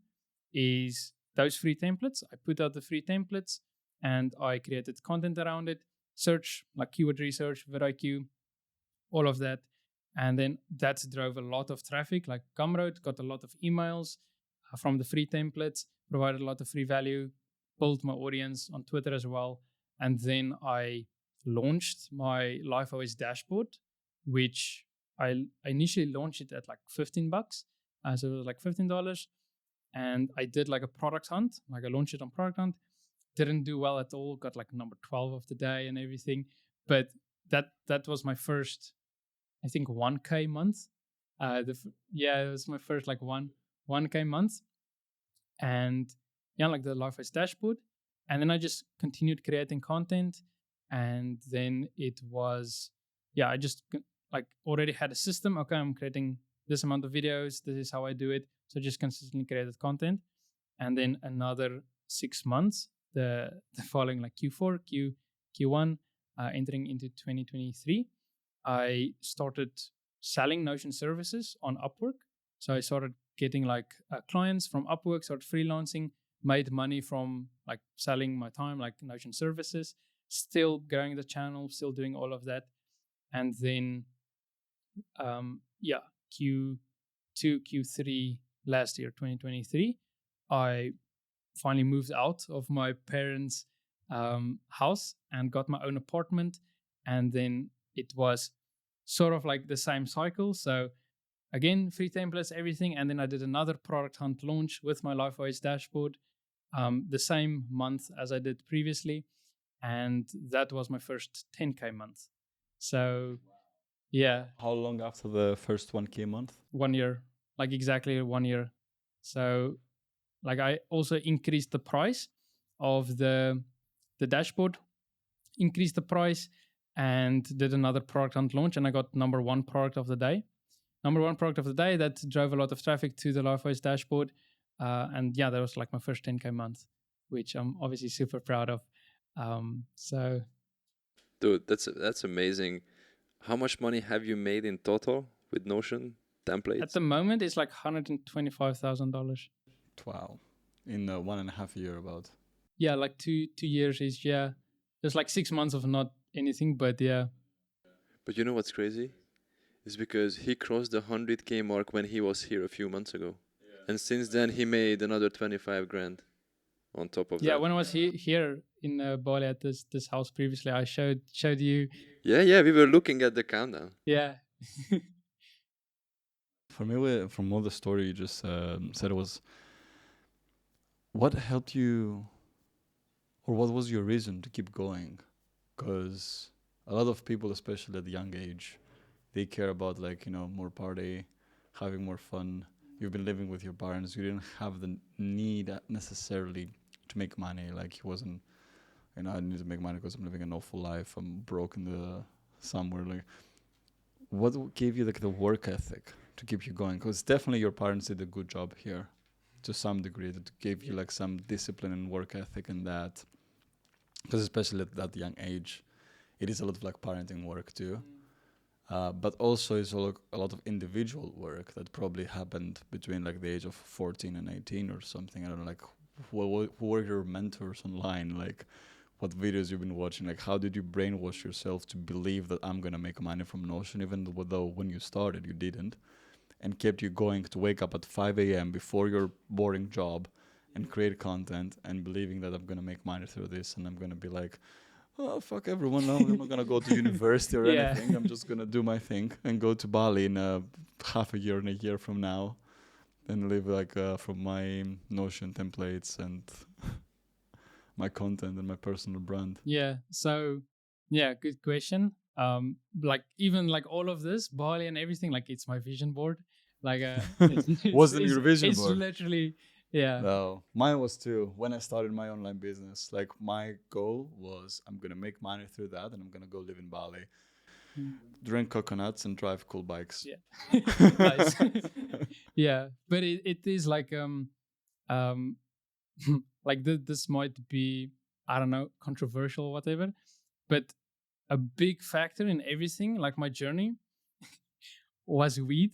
is those free templates. I put out the free templates and I created content around it, search, like keyword research, vidIQ, all of that. And then that drove a lot of traffic. Like Gumroad got a lot of emails from the free templates, provided a lot of free value, built my audience on Twitter as well. And then I launched my LifeOS dashboard, which I initially launched it at like $15. So it was like $15. And I did like a product hunt. Like I launched it on product hunt. Didn't do well at all. Got like number 12 of the day and everything. but that was my first, I think, 1K month. It was my first like 1K month, and like the LifeWise dashboard, and then I just continued creating content, and then it was I just like already had a system. Okay, I'm creating this amount of videos. This is how I do it. So just consistently created content, and then another 6 months, the following like Q4, Q1, entering into 2023, I started selling Notion services on Upwork. So I started getting like clients from Upwork, started freelancing, made money from like selling my time, like Notion services, still growing the channel, still doing all of that. And then, Q2, Q3 last year, 2023, I finally moved out of my parents' house and got my own apartment. And then it was sort of like the same cycle. So again, free templates, everything. And then I did another product hunt launch with my LifeWise dashboard the same month as I did previously. And that was my first 10K month. So yeah. How long after the first 1K month? 1 year, like exactly 1 year. So like I also increased the price of the dashboard, increased the price, and did another product hunt launch, and I got number one product of the day. Number one product of the day that drove a lot of traffic to the LifeWise dashboard. And that was like my first 10K month, which I'm obviously super proud of. So, Dude, that's amazing. How much money have you made in total with Notion templates? At the moment, it's like $125,000. Wow. In 1.5 years about. Yeah, like 2 years is, there's like 6 months of not anything, but yeah. But you know what's crazy? It's because he crossed the 100K mark when he was here a few months ago. Yeah. And since then, he made another 25 grand on top of that. Yeah, when I was here in Bali at this house previously, I showed you. Yeah, we were looking at the countdown. Yeah. For me, from all the story you just said, was what helped you, or what was your reason to keep going? Because a lot of people, especially at the young age, they care about more party, having more fun. You've been living with your parents. You didn't have the need necessarily to make money. Like he wasn't, I need to make money because I'm living an awful life. I'm broke in the somewhere. Like, what gave you the work ethic to keep you going? Because definitely your parents did a good job here, to some degree. That gave you some discipline and work ethic in that. Because especially at that young age, it is a lot of parenting work too. But also it's a lot of individual work that probably happened between the age of 14 and 18 or something. I don't know, who were your mentors online? What videos you've been watching? How did you brainwash yourself to believe that I'm going to make money from Notion, even though when you started you didn't, and kept you going to wake up at 5 a.m. before your boring job and create content and believing that I'm going to make money through this and I'm going to be oh, fuck everyone. No, I'm not going to go to university or anything. I'm just going to do my thing and go to Bali in half a year and a year from now and live from my Notion templates and my content and my personal brand. Yeah. So, good question. Even all of this, Bali and everything, it's my vision board. Wasn't your vision board? It's literally, yeah. No, mine was too. When I started my online business, my goal was I'm going to make money through that and I'm going to go live in Bali, drink coconuts and drive cool bikes. Yeah. Nice. Yeah. But it is this might be, I don't know, controversial or whatever, but a big factor in everything, my journey, was weed.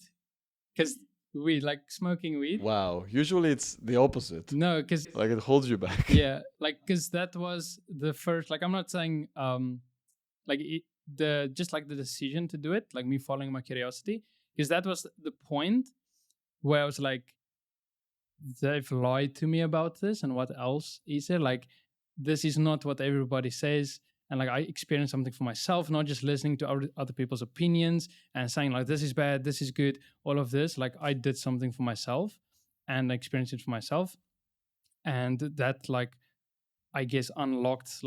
Because weed, smoking weed. Wow. Usually it's the opposite. No, because it holds you back. Yeah, because that was the first. I'm not saying the decision to do it, me following my curiosity, because that was the point where I was they've lied to me about this, and what else is there? This is not what everybody says. And I experienced something for myself, not just listening to other people's opinions and saying this is bad, this is good, all of this. I did something for myself and experienced it for myself. And that I guess unlocked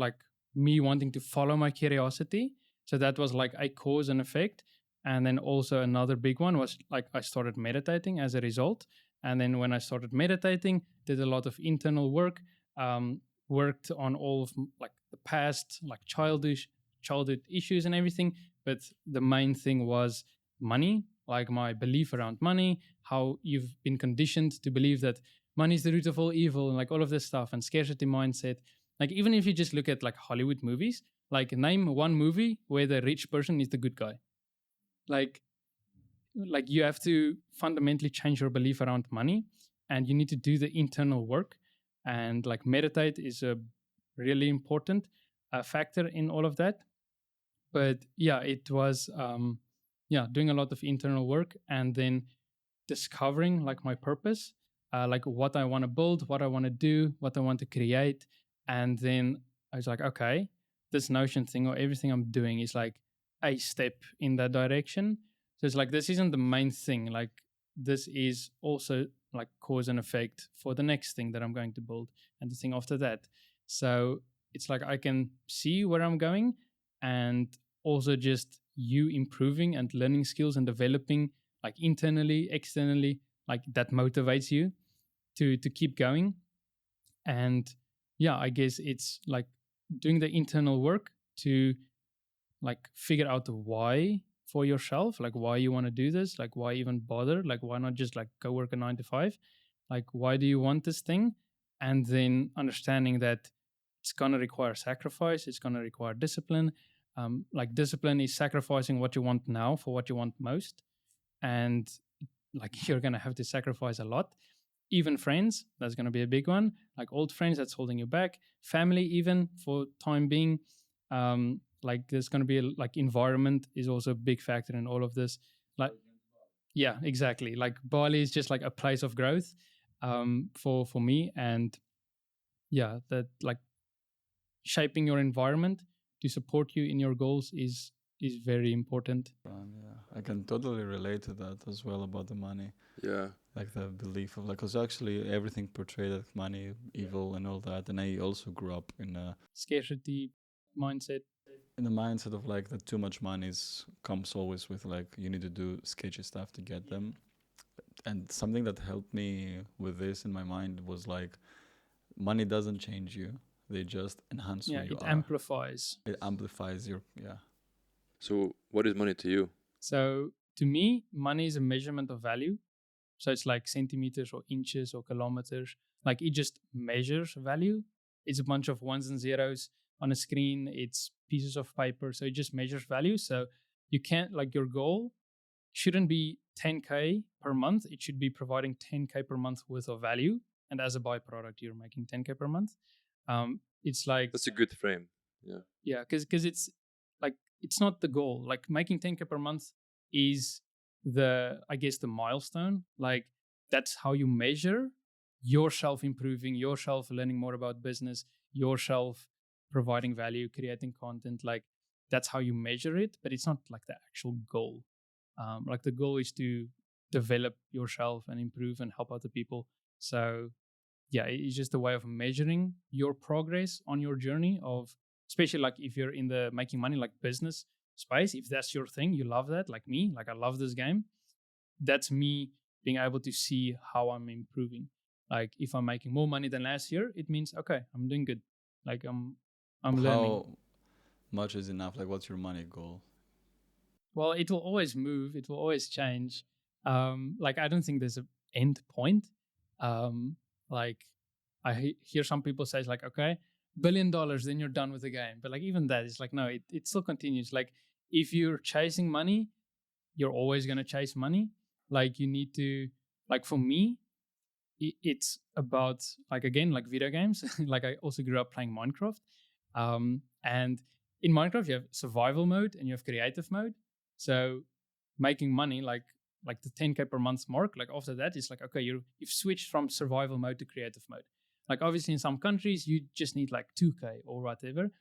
me wanting to follow my curiosity So that was like a cause and effect. And then also another big one was like I started meditating as a result. And then when I started meditating, did a lot of internal work, worked on all of like the past, like childhood issues and everything. But the main thing was money, like my belief around money, how you've been conditioned to believe that money is the root of all evil and like all of this stuff and scarcity mindset. Like even if you just look at like Hollywood movies, like name one movie where the rich person is the good guy. Like like you have to fundamentally change your belief around money, and you need to do the internal work, and like meditate is a really important factor in all of that. But yeah, it was yeah, doing a lot of internal work and then discovering like my purpose, like what I want to build, what I want to do, what I want to create. And then I was like, okay, this Notion thing or everything I'm doing is like a step in that direction. So it's like, this isn't the main thing. Like, this is also like cause and effect for the next thing that I'm going to build and the thing after that. So it's like I can see where I'm going, and also just you improving and learning skills and developing like internally, externally, like that motivates you to keep going. And yeah, I guess it's like doing the internal work to like figure out the why for yourself, like why you want to do this, like why even bother, like why not just like go work a 9 to 5, like why do you want this thing. And then understanding that it's going to require sacrifice, it's going to require discipline. Like discipline is sacrificing what you want now for what you want most. And like you're going to have to sacrifice a lot. Even friends, that's going to be a big one. Like old friends, that's holding you back. Family, even for time being. Like there's going to be like environment is also a big factor in all of this. Like yeah, exactly. Like Bali is just like a place of growth for me. And yeah, that like shaping your environment to support you in your goals is very important. Yeah, I can totally relate to that as well about the money. Yeah. Like the belief of like, because actually everything portrayed as money, evil, and all that. And I also grew up Scarcity mindset. in the mindset of like that too much money comes always with like you need to do sketchy stuff to get them. And something that helped me with this in my mind was like, money doesn't change you; they just enhance Yeah, who you it are. amplifies. It amplifies your So what is money to you? So to me, money is a measurement of value. So it's like centimeters or inches or kilometers. Like it just measures value. It's a bunch of ones and zeros on a screen. It's pieces of paper. So it just measures value. So you can't, like, your goal shouldn't be 10K per month. It should be providing 10K per month worth of value. And as a byproduct, you're making 10K per month. It's like, That's a good frame. Yeah. yeah, because it's like, it's not the goal. Like making 10K per month is the, I guess, the milestone. Like that's how you measure yourself improving, yourself learning more about business, yourself providing value, creating content. Like that's how you measure it, but it's not like the actual goal. Like the goal is to develop yourself and improve and help other people. So yeah, it's just a way of measuring your progress on your journey of, especially like if you're in the making money, like business space, if that's your thing, you love that, like me, like I love this game. That's me being able to see how I'm improving. Like if I'm making more money than last year, it means, okay, I'm doing good. Like I'm learning. How much is enough? Like, what's your money goal? Well, it will always move, it will always change. Like I don't think there's an end point. Like I hear some people say it's like, okay, $1 billion, then you're done with the game. But like even that is like, no, it still continues. Like if you're chasing money, you're always gonna chase money. Like you need to, like for me, it's about like, again, like video games. Like I also grew up playing Minecraft. And in Minecraft you have survival mode and you have creative mode. So making money, like the 10K per month mark, like after that it's like, okay, you've switched from survival mode to creative mode. Like obviously in some countries you just need like 2K or whatever.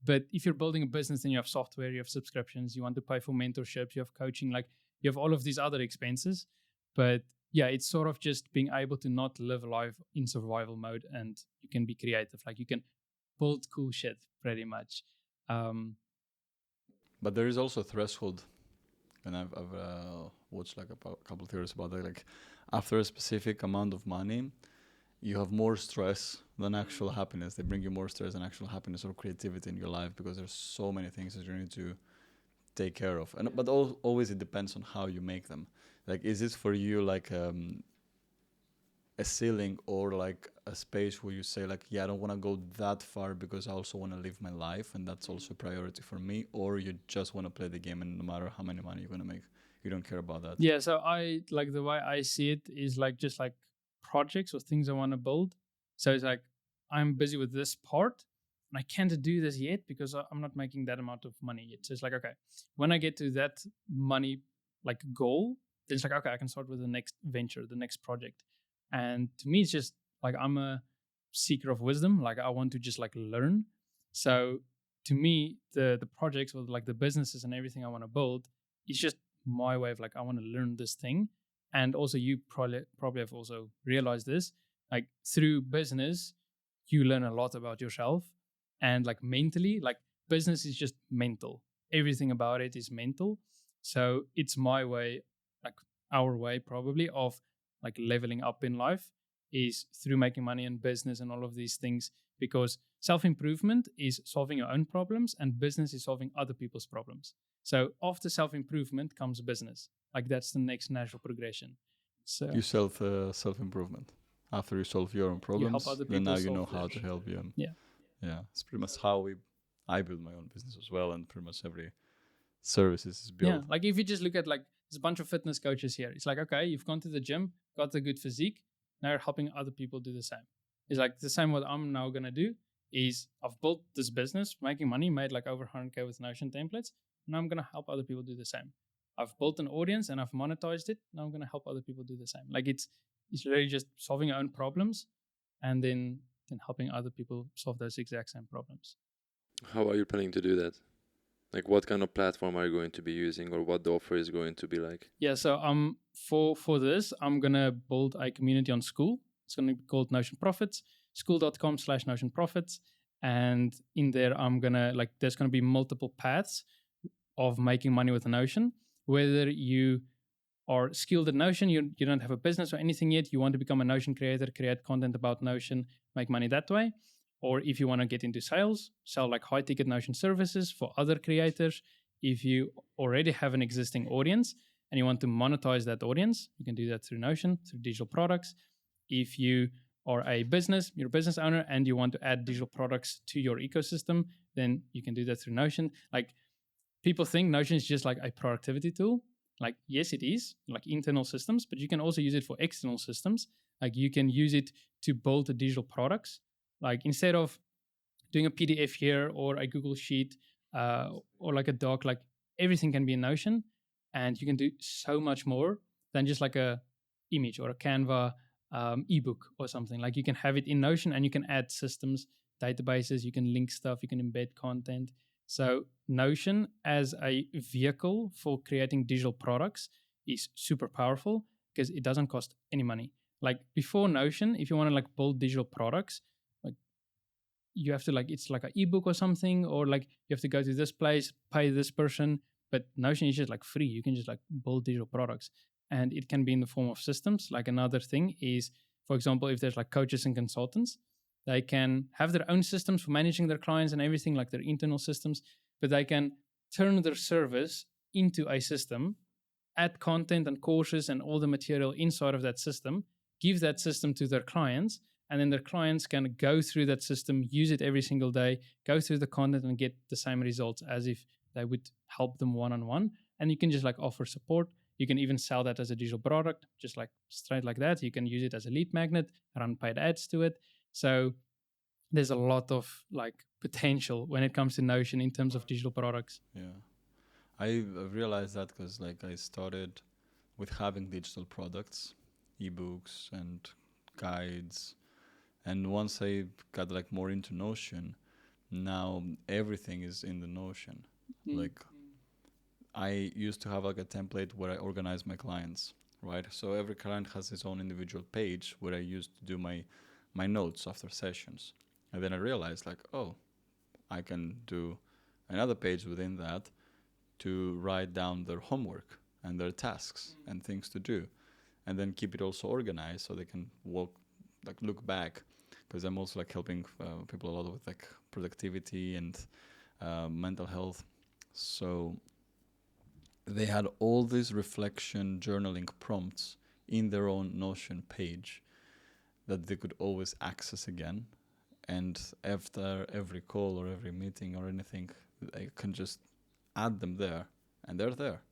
But if you're building a business and you have software, you have subscriptions, you want to pay for mentorships, you have coaching, like you have all of these other expenses. But yeah, it's sort of just being able to not live life in survival mode, and you can be creative. Like you can build cool shit pretty much. But there is also a threshold, and I've watched like a couple theories about that. Like after a specific amount of money, you have more stress than actual happiness. They bring you more stress than actual happiness or creativity in your life because there's so many things that you need to take care of. And but always it depends on how you make them. Like, is it for you like a ceiling or like a space where you say like, yeah, I don't want to go that far because I also want to live my life and that's also a priority for me, or you just want to play the game and no matter how many money you're going to make, you don't care about that? Yeah, so I like the way I see it is like just like projects or things I want to build. So it's like I'm busy with this part and I can't do this yet because I'm not making that amount of money yet. So it's like, okay, when I get to that money like goal, then it's like, okay, I can start with the next venture, the next project. And to me, it's just like I'm a seeker of wisdom. Like I want to just like learn. So to me, the projects or like the businesses and everything I want to build is just my way of like I want to learn this thing. And also you probably have also realized this, like through business you learn a lot about yourself, and like mentally, like business is just mental, everything about it is mental. So it's my way, like our way probably of like leveling up in life is through making money in business and all of these things, because self-improvement is solving your own problems and business is solving other people's problems. So after self-improvement comes business. Like that's the next natural progression. So You self improvement after you solve your own you problems, help other then people now you know solve how theirs. to help you. Yeah. Yeah, it's pretty much how I build my own business as well, and pretty much every services is built. Yeah, like if you just look at like there's a bunch of fitness coaches here. It's like, okay, you've gone to the gym, got the good physique, now you're helping other people do the same. It's like the same what I'm now gonna do is I've built this business, making money, made like over 100K with Notion templates. Now I'm gonna help other people do the same. I've built an audience and I've monetized it. Now I'm gonna help other people do the same. Like it's really just solving your own problems and then helping other people solve those exact same problems. How are you planning to do that? Like, what kind of platform are you going to be using, or what the offer is going to be like? Yeah, so for this, I'm gonna build a community on School. It's gonna be called Notion Profits, school.com/Notion Profits. And in there, I'm gonna like there's gonna be multiple paths of making money with Notion. Whether you are skilled at Notion, you don't have a business or anything yet, you want to become a Notion creator, create content about Notion, make money that way. Or if you want to get into sales, sell like high ticket Notion services for other creators. If you already have an existing audience and you want to monetize that audience, you can do that through Notion, through digital products. If you are a business, you're a business owner and you want to add digital products to your ecosystem, then you can do that through Notion. Like people think Notion is just like a productivity tool. Like, yes, it is like internal systems, but you can also use it for external systems. Like you can use it to build the digital products. Like instead of doing a PDF here or a Google Sheet or like a doc, like everything can be in Notion, and you can do so much more than just like a image or a Canva ebook or something. Like you can have it in Notion and you can add systems, databases, you can link stuff, you can embed content. So Notion as a vehicle for creating digital products is super powerful because it doesn't cost any money. Like before Notion, if you want to like build digital products, like you have to like it's like an ebook or something, or like you have to go to this place, pay this person. But Notion is just like free. You can just like build digital products, and it can be in the form of systems. Like another thing is, for example, if there's like coaches and consultants, they can have their own systems for managing their clients and everything, like their internal systems, but they can turn their service into a system, add content and courses and all the material inside of that system, give that system to their clients, and then their clients can go through that system, use it every single day, go through the content and get the same results as if they would help them one-on-one. And you can just like offer support. You can even sell that as a digital product, just like straight like that. You can use it as a lead magnet, run paid ads to it. So there's a lot of like potential when it comes to Notion in terms of digital products. Yeah, I realized that because like I started with having digital products, ebooks and guides, and once I got like more into Notion, now everything is in the Notion. Like I used to have like a template where I organize my clients, right? So every client has his own individual page where I used to do my notes after sessions. And then I realized like, oh, I can do another page within that to write down their homework and their tasks and things to do, and then keep it also organized so they can look back. Because I'm also like helping people a lot with like productivity and mental health. So they had all these reflection journaling prompts in their own Notion page that they could always access again. And after every call or every meeting or anything, they can just add them there, and they're there.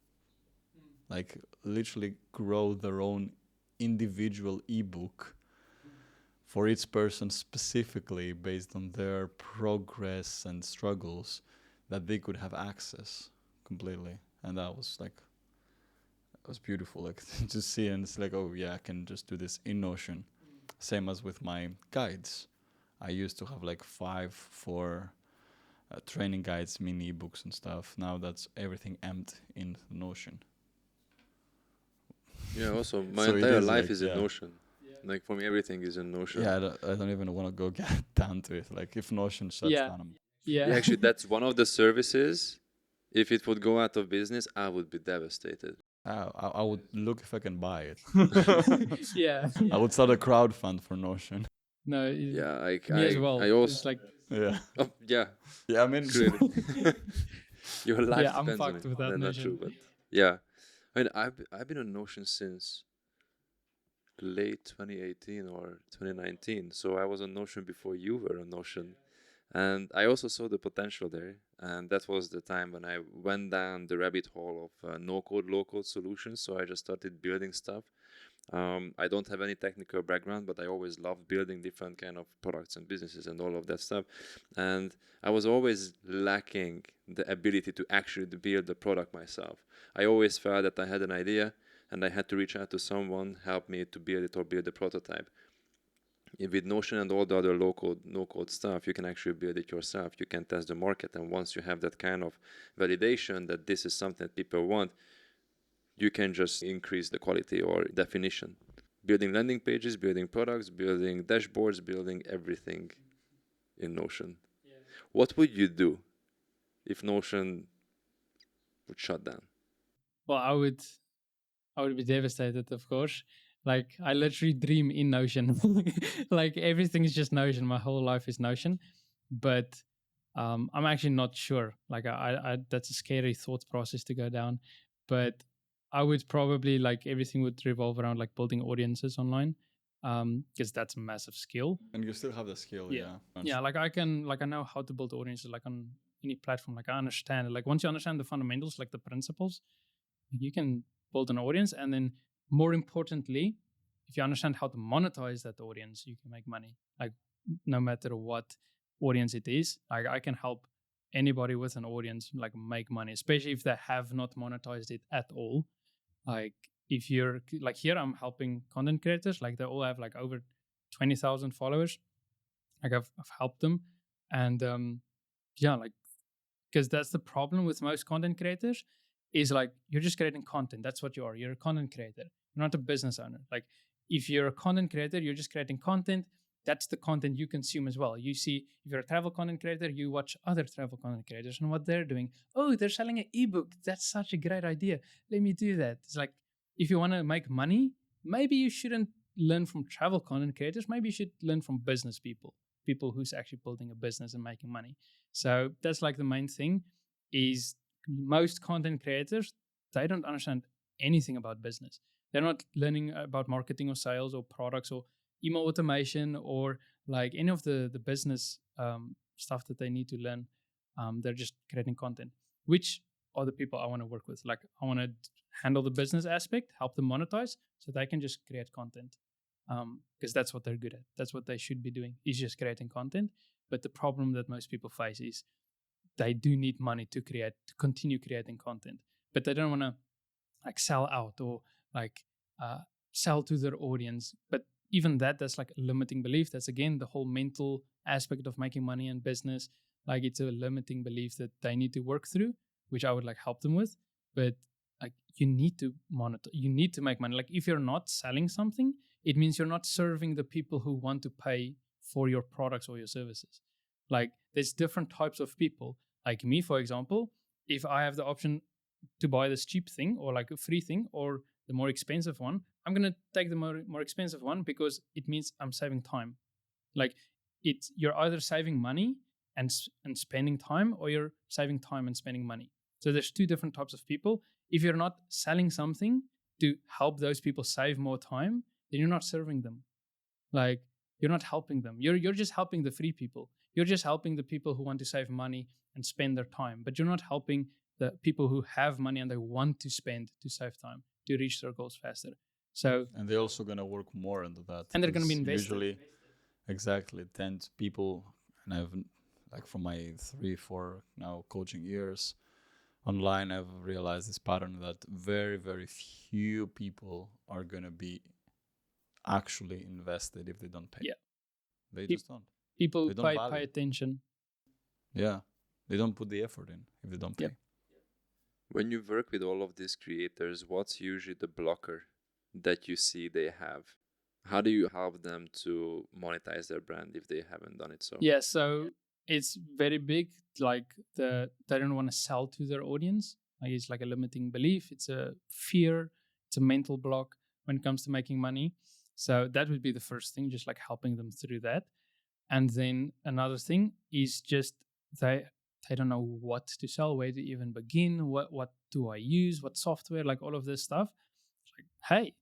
Like literally grow their own individual ebook for each person specifically based on their progress and struggles that they could have access completely. And that was beautiful, like to see. And it's like, oh yeah, I can just do this in Notion. Same as with my guides. I used to have like 5 for training guides, mini ebooks and stuff. Now that's everything empty in Notion. Yeah, also my So it entire is life like, is in yeah. Notion. Like for me, everything is in Notion. Yeah, I don't even want to go get down to it. Like if Notion shuts Yeah. down, Yeah, actually, that's one of the services. If it would go out of business, I would be devastated. I would look if I can buy it. Yeah. I would start a crowdfund for Notion. No. Yeah, like Me as well. I also It's like, Yeah, oh, yeah, yeah. I mean, clearly. Your life yeah, I'm depends on fucked it. with that That's not Notion. true, but yeah. I mean, I've been on Notion since late 2018 or 2019. So I was on Notion before you were on Notion. And I also saw the potential there. And that was the time when I went down the rabbit hole of no-code, low-code solutions. So I just started building stuff. I don't have any technical background, but I always loved building different kind of products and businesses and all of that stuff. And I was always lacking the ability to actually build the product myself. I always felt that I had an idea and I had to reach out to someone, help me to build it or build the prototype. With Notion and all the other low-code, no-code stuff, you can actually build it yourself. You can test the market, and once you have that kind of validation that this is something that people want, you can just increase the quality or definition. Building landing pages, building products, building dashboards, building everything in Notion. Yeah. What would you do if Notion would shut down? Well, I would be devastated, of course. Like I literally dream in Notion. Like everything is just Notion. My whole life is Notion. But I'm actually not sure. Like I that's a scary thought process to go down. But I would probably, like, everything would revolve around like building audiences online, because that's a massive skill. and you still have the skill. Yeah. Yeah, like I know how to build audiences like on any platform. Like I understand it. Like once you understand the fundamentals, like the principles, you can build an audience. And then more importantly, if you understand how to monetize that audience, you can make money. Like no matter what audience it is, like I can help anybody with an audience like make money, especially if they have not monetized it at all. Like if you're like here, I'm helping content creators, like they all have like over 20,000 followers. Like I've helped them. And yeah, like, because that's the problem with most content creators is like you're just creating content. That's what you are. You're a content creator. You're not a business owner. Like if you're a content creator, you're just creating content. That's the content you consume as well. You see, if you're a travel content creator, you watch other travel content creators and what they're doing. Oh, they're selling an ebook. That's such a great idea. Let me do that. It's like, if you want to make money, maybe you shouldn't learn from travel content creators. Maybe you should learn from business people who's actually building a business and making money. So that's like the main thing is most content creators, they don't understand anything about business. They're not learning about marketing or sales or products or email automation or like any of the business stuff that they need to learn. They're just creating content, which are the people I want to work with. Like I want to handle the business aspect, help them monetize so they can just create content. Because that's what they're good at. That's what they should be doing, is just creating content. But the problem that most people face is they do need money to continue creating content, but they don't want to like sell out or like sell to their audience. But even that's like a limiting belief. That's again the whole mental aspect of making money in business. Like it's a limiting belief that they need to work through, which I would like help them with. But like you need to monitor, you need to make money. Like if you're not selling something, it means you're not serving the people who want to pay for your products or your services. Like there's different types of people. Like me, for example, if I have the option, to buy this cheap thing or like a free thing or the more expensive one, I'm going to take the more expensive one because it means I'm saving time. Like you're either saving money and spending time, or you're saving time and spending money. So there's two different types of people. If you're not selling something to help those people save more time, then you're not serving them. Like you're not helping them. You're just helping the free people. You're just helping the people who want to save money and spend their time. But you're not helping the people who have money and they want to spend to save time to reach their goals faster. So and they're also gonna work more into that. And they're gonna be invested. Usually, exactly. Tend people, and I've like from my 3-4 now coaching years online, I've realized this pattern that very, very few people are gonna be actually invested if they don't pay. Yeah. They just don't. People They don't pay attention. Yeah. They don't put the effort in if they don't pay. Yep. When you work with all of these creators, what's usually the blocker that you see they have? How do you help them to monetize their brand if they haven't done it so? Yeah, so it's very big. Like they don't want to sell to their audience. Like it's like a limiting belief. It's a fear. It's a mental block when it comes to making money. So that would be the first thing, just like helping them through that. And then another thing is just they don't know what to sell, where to even begin, what do I use, what software, like all of this stuff. It's like, hey,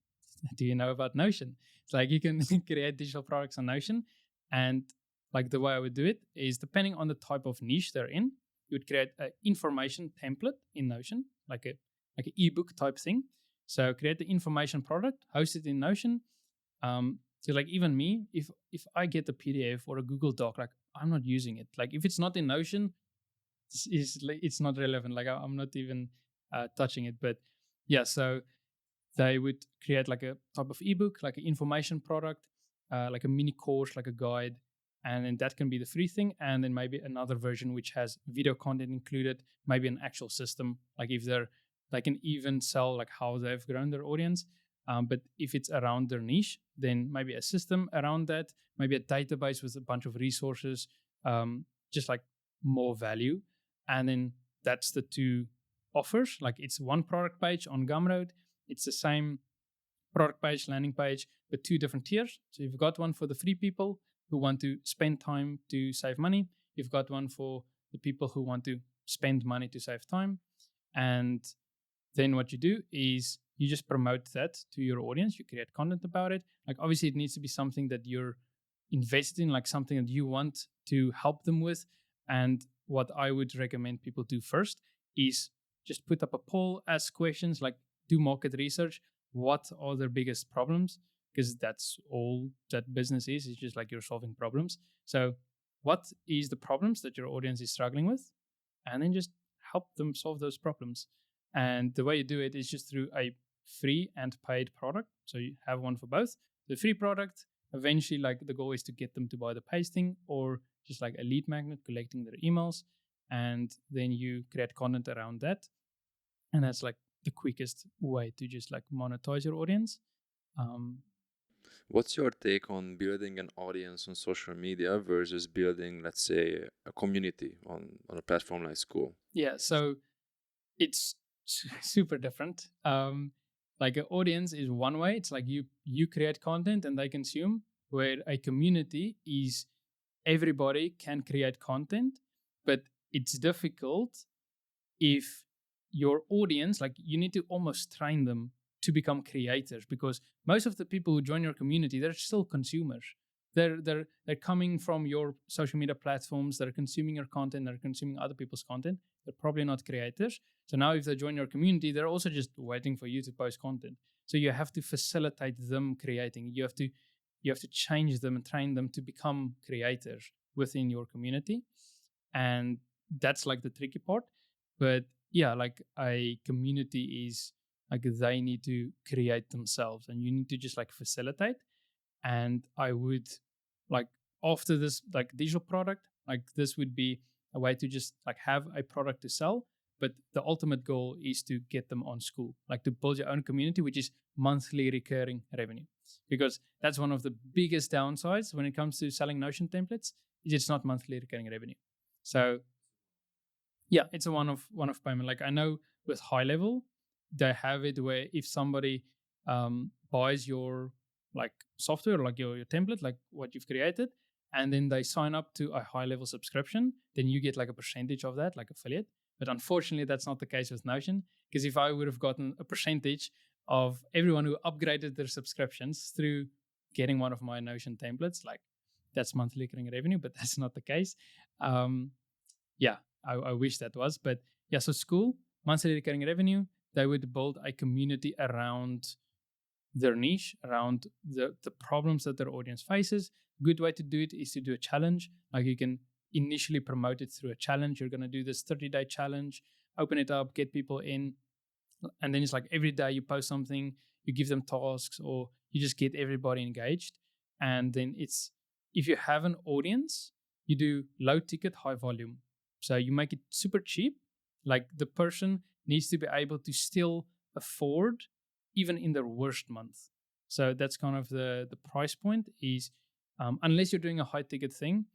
do you know about Notion? It's like you can create digital products on Notion. And like the way I would do it is depending on the type of niche they're in, you would create an information template in Notion, like an ebook type thing. So create the information product, host it in Notion. So like even me, if I get a PDF or a Google Doc, like I'm not using it. Like if it's not in Notion, it's not relevant. Like I'm not even touching it. But yeah, so they would create like a type of ebook, like an information product, like a mini course, like a guide, and then that can be the free thing. And then maybe another version which has video content included, maybe an actual system. Like if they can even sell like how they've grown their audience. But if it's around their niche, then maybe a system around that, maybe a database with a bunch of resources, just like more value. And then that's the two offers. Like it's one product page on Gumroad. It's the same product page, landing page, but two different tiers. So you've got one for the free people who want to spend time to save money. You've got one for the people who want to spend money to save time. And then what you do is you just promote that to your audience. You create content about it. Like obviously it needs to be something that you're invested in, like something that you want to help them with. And what I would recommend people do first is just put up a poll, ask questions, like do market research. What are their biggest problems? Because that's all that business is. It's just like you're solving problems. So what is the problems that your audience is struggling with? And then just help them solve those problems. And the way you do it is just through a free and paid product. So you have one for both. The free product, eventually, like the goal is to get them to buy the paid thing, or just like a lead magnet collecting their emails. And then you create content around that. And that's like the quickest way to just like monetize your audience. What's your take on building an audience on social media versus building, let's say, a community on a platform like school? Yeah, so it's super different. Like an audience is one way. It's like you create content and they consume, where a community is everybody can create content, but it's difficult if your audience, like you need to almost train them to become creators, because most of the people who join your community, they're still consumers. They're coming from your social media platforms, they're consuming your content, they're consuming other people's content. They're probably not creators. So now if they join your community, they're also just waiting for you to post content. So you have to facilitate them creating. You have to change them and train them to become creators within your community. And that's like the tricky part. But yeah, like a community is like they need to create themselves and you need to just like facilitate. And I would like after this like digital product, like this would be a way to just like have a product to sell. But the ultimate goal is to get them on school, like to build your own community, which is monthly recurring revenue. Because that's one of the biggest downsides when it comes to selling Notion templates, is it's not monthly recurring revenue. So yeah, it's a one-off payment. Like I know with high level, they have it where if somebody buys your like software, like your template, like what you've created, and then they sign up to a high level subscription, then you get like a percentage of that, like affiliate. But unfortunately, that's not the case with Notion, because if I would have gotten a percentage of everyone who upgraded their subscriptions through getting one of my Notion templates, like that's monthly recurring revenue, but that's not the case. Yeah, I wish that was, but yeah. So school, monthly recurring revenue, they would build a community around their niche, around the problems that their audience faces. Good way to do it is to do a challenge. Like you can initially promote it through a challenge. You're going to do this 30-day challenge, open it up, get people in. And then it's like every day you post something, you give them tasks, or you just get everybody engaged. And then it's, if you have an audience, you do low ticket, high volume. So you make it super cheap. Like the person needs to be able to still afford even in their worst month. So that's kind of the price point is, unless you're doing a high ticket thing.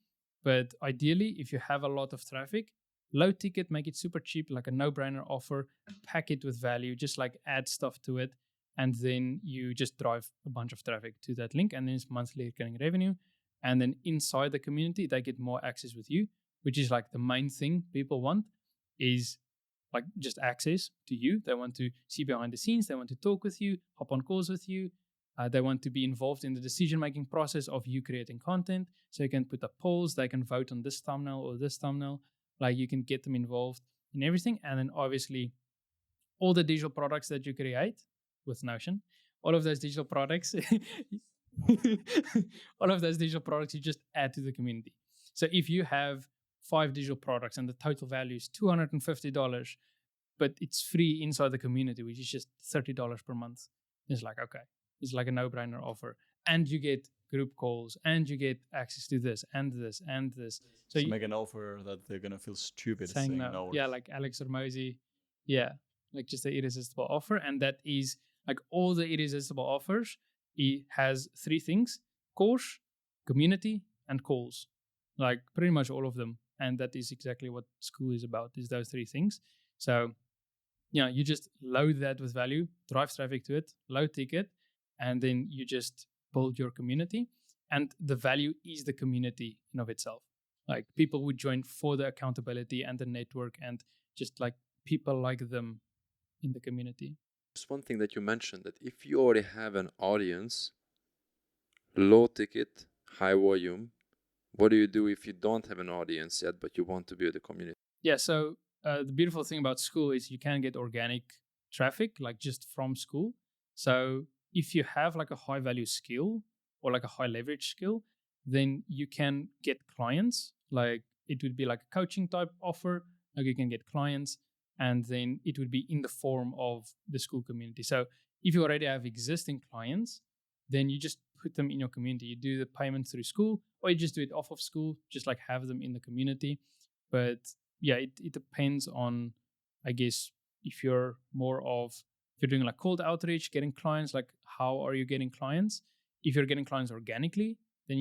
But ideally, if you have a lot of traffic, low ticket, make it super cheap, like a no-brainer offer, pack it with value, just like add stuff to it. And then you just drive a bunch of traffic to that link, and then it's monthly recurring revenue. And then inside the community, they get more access with you, which is like the main thing people want, is like just access to you. They want to see behind the scenes. They want to talk with you, hop on calls with you. They want to be involved in the decision-making process of you creating content. So you can put up polls. They can vote on this thumbnail or this thumbnail. Like you can get them involved in everything. And then obviously all the digital products that you create with Notion, all of those digital products, all of those digital products you just add to the community. So if you have 5 digital products and the total value is $250, but it's free inside the community, which is just $30 per month, it's like, okay, it's like a no-brainer offer. And you get group calls, and you get access to this and this and this. So you make an offer that they're gonna feel stupid saying no. Yeah, like Alex Hormozy. Yeah, like just the irresistible offer. And that is like all the irresistible offers. It has 3 things: course, community, and calls. Like pretty much all of them. And that is exactly what school is about, is those 3 things. So yeah, you just load that with value, drive traffic to it, low ticket, and then you just build your community. And the value is the community in of itself. Like people would join for the accountability and the network, and just like people like them in the community. Just one thing that you mentioned, that if you already have an audience, low ticket, high volume, what do you do if you don't have an audience yet, but you want to build a community? Yeah, so the beautiful thing about school is you can get organic traffic, like just from school. So if you have like a high value skill or like a high leverage skill, then you can get clients. Like it would be like a coaching type offer. Like you can get clients, and then it would be in the form of the school community. So if you already have existing clients, then you just put them in your community. You do the payment through school, or you just do it off of school, just like have them in the community. But yeah, it depends on, I guess, if you're doing like cold outreach, getting clients, like how are you getting clients? If you're getting clients organically, then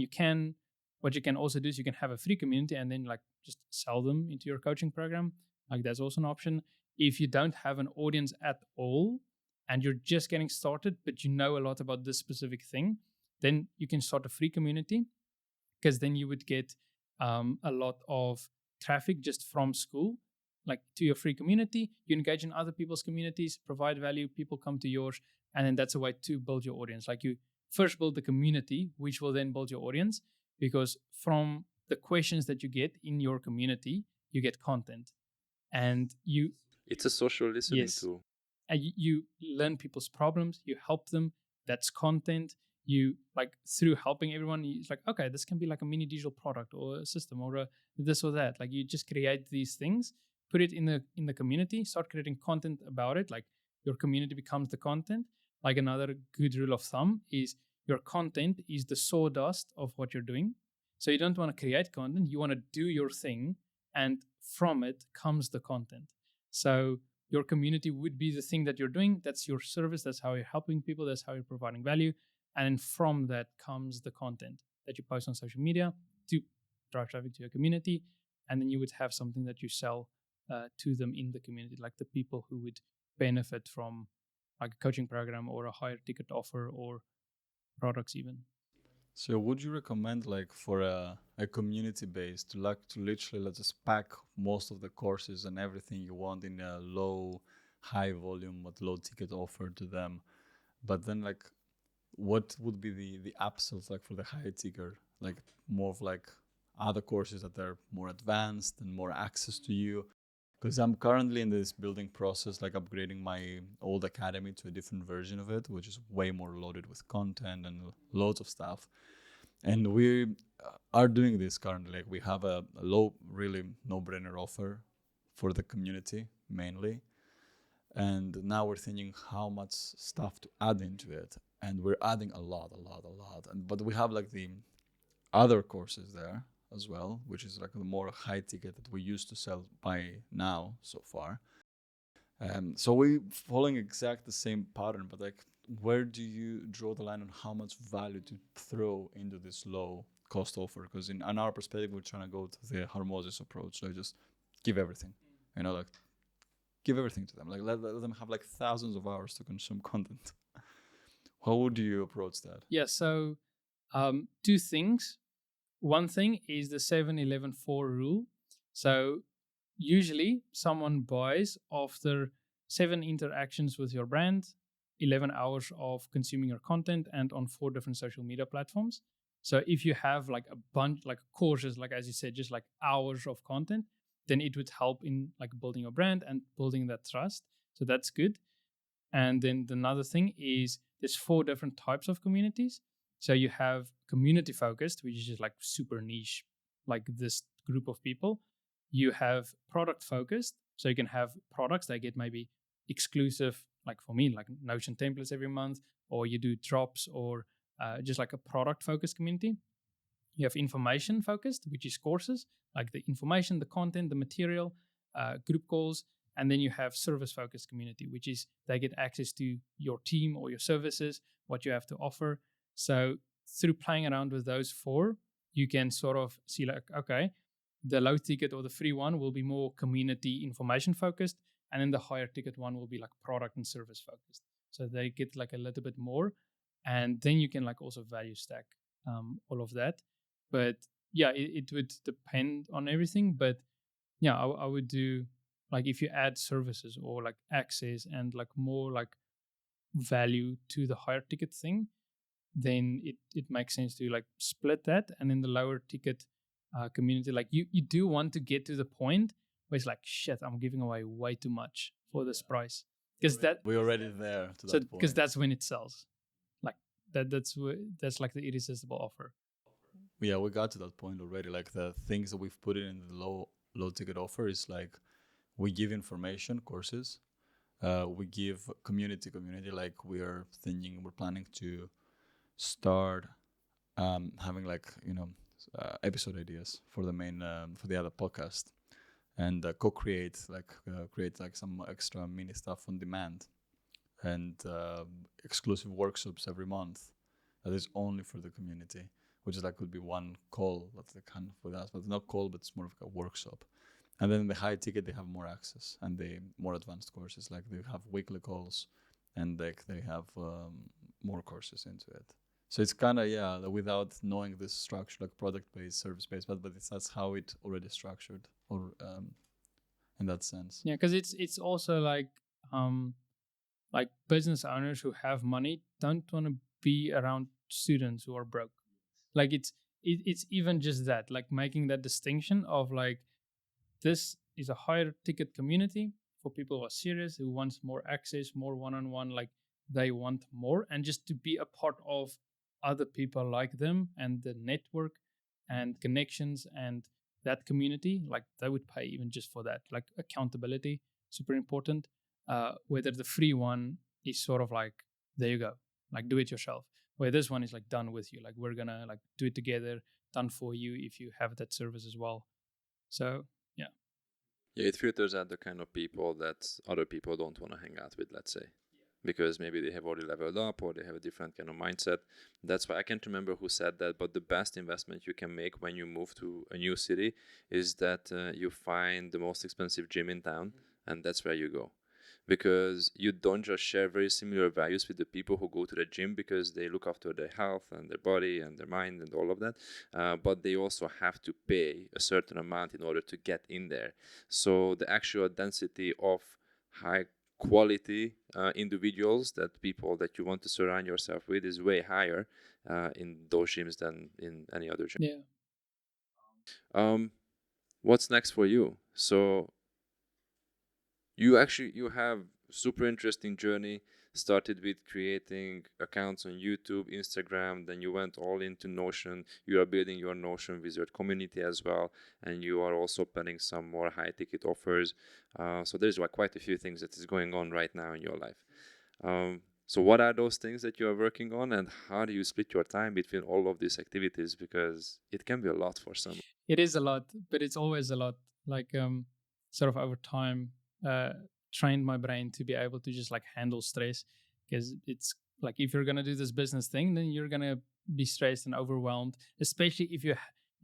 what you can also do is you can have a free community and then like just sell them into your coaching program. Like that's also an option. If you don't have an audience at all and you're just getting started, but you know a lot about this specific thing, then you can start a free community, because then you would get a lot of traffic just from school, like to your free community. You engage in other people's communities, provide value, people come to yours, and then that's a way to build your audience. Like you first build the community, which will then build your audience, because from the questions that you get in your community, you get content. And it's a social listening tool. And you learn people's problems, you help them, that's content. You like through helping everyone, it's like, okay, this can be like a mini digital product or a system or a this or that. Like you just create these things, put it in the community, start creating content about it. Like your community becomes the content. Like another good rule of thumb is your content is the sawdust of what you're doing. So you don't want to create content, you want to do your thing, and from it comes the content. So your community would be the thing that you're doing. That's your service. That's how you're helping people. That's how you're providing value. And from that comes the content that you post on social media to drive traffic to your community. And then you would have something that you sell to them in the community, like the people who would benefit from like a coaching program or a higher ticket offer or products even. So would you recommend like for a community base to literally let's just pack most of the courses and everything you want in a high volume but low ticket offer to them, but then like what would be the upsells like for the high ticker, like more of like other courses that are more advanced and more access to you? Because I'm currently in this building process, like upgrading my old academy to a different version of it, which is way more loaded with content and loads of stuff. And we are doing this currently. Like we have a low, really no-brainer offer for the community mainly. And now we're thinking how much stuff to add into it. And we're adding a lot. But we have like the other courses there as well, which is like the more high ticket that we used to sell by now so far. So we following exact the same pattern, but like where do you draw the line on how much value to throw into this low cost offer? Because in on our perspective, we're trying to go to the Harmosis approach. So just give everything, like give everything to them. Like let them have like thousands of hours to consume content. How would you approach that? Yeah, so two things. One thing is the 7-11-4 rule. So usually someone buys after 7 interactions with your brand, 11 hours of consuming your content, and on 4 different social media platforms. So if you have like a bunch, like courses, like as you said, just like hours of content, then it would help in like building your brand and building that trust. So that's good. And then another thing is there's 4 different types of communities. So you have community focused, which is just like super niche, like this group of people. You have product focused. So you can have products that get maybe exclusive, like for me, like Notion templates every month, or you do drops or just like a product focused community. You have information focused, which is courses, like the information, the content, the material, group calls. And then you have service focused community, which is they get access to your team or your services, what you have to offer. So through playing around with those 4, you can sort of see like, okay, the low ticket or the free one will be more community information focused. And then the higher ticket one will be like product and service focused. So they get like a little bit more. And then you can like also value stack all of that. But yeah, it would depend on everything. But yeah, I would do like if you add services or like access and like more like value to the higher ticket thing, then it makes sense to like split that. And in the lower ticket community, like you do want to get to the point where it's like, shit, I'm giving away way too much for this price. Because we're already there to so that point. because that's when it sells. Like that's like the irresistible offer. Yeah, we got to that point already. Like the things that we've put in the low ticket offer is like we give information courses, we give community. Like we're planning to start having like episode ideas for the main for the other podcast, and co-create create like some extra mini stuff on demand, and exclusive workshops every month that is only for the community, which is like could be one call that's the kind of with us, but not call, but it's more of like a workshop. And then the high ticket, they have more access and they more advanced courses, like they have weekly calls, and like they have more courses into it. So it's kind of without knowing this structure, like product based, service based, but that's how it already structured, or in that sense. Yeah, because it's also like business owners who have money don't want to be around students who are broke. Like it's even just that, like making that distinction of like this is a higher ticket community for people who are serious, who wants more access, more one-on-one, like they want more, and just to be a part of other people like them and the network and connections and that community, like they would pay even just for that. Like accountability, super important. Whether the free one is sort of like, there you go, like do it yourself. Where this one is like done with you, like we're gonna like do it together, done for you if you have that service as well. So yeah. Yeah, it filters out the kind of people that other people don't want to hang out with, let's say. because maybe they have already leveled up or they have a different kind of mindset. That's why I can't remember who said that, but the best investment you can make when you move to a new city is that you find the most expensive gym in town, and that's where you go. Because you don't just share very similar values with the people who go to the gym because they look after their health and their body and their mind and all of that, but they also have to pay a certain amount in order to get in there. So the actual density of high quality individuals, that people that you want to surround yourself with, is way higher in those gyms than in any other gym. Yeah. What's next for you? So you have super interesting journey. Started with creating accounts on YouTube, Instagram, then you went all into Notion. You are building your Notion wizard community as well, and you are also planning some more high ticket offers. So there's like quite a few things that is going on right now in your life. So what are those things that you are working on, and how do you split your time between all of these activities? Because it can be a lot for some. It is a lot, but it's always a lot. Like sort of over time, trained my brain to be able to just like handle stress, because it's like if you're gonna do this business thing, then you're gonna be stressed and overwhelmed, especially if you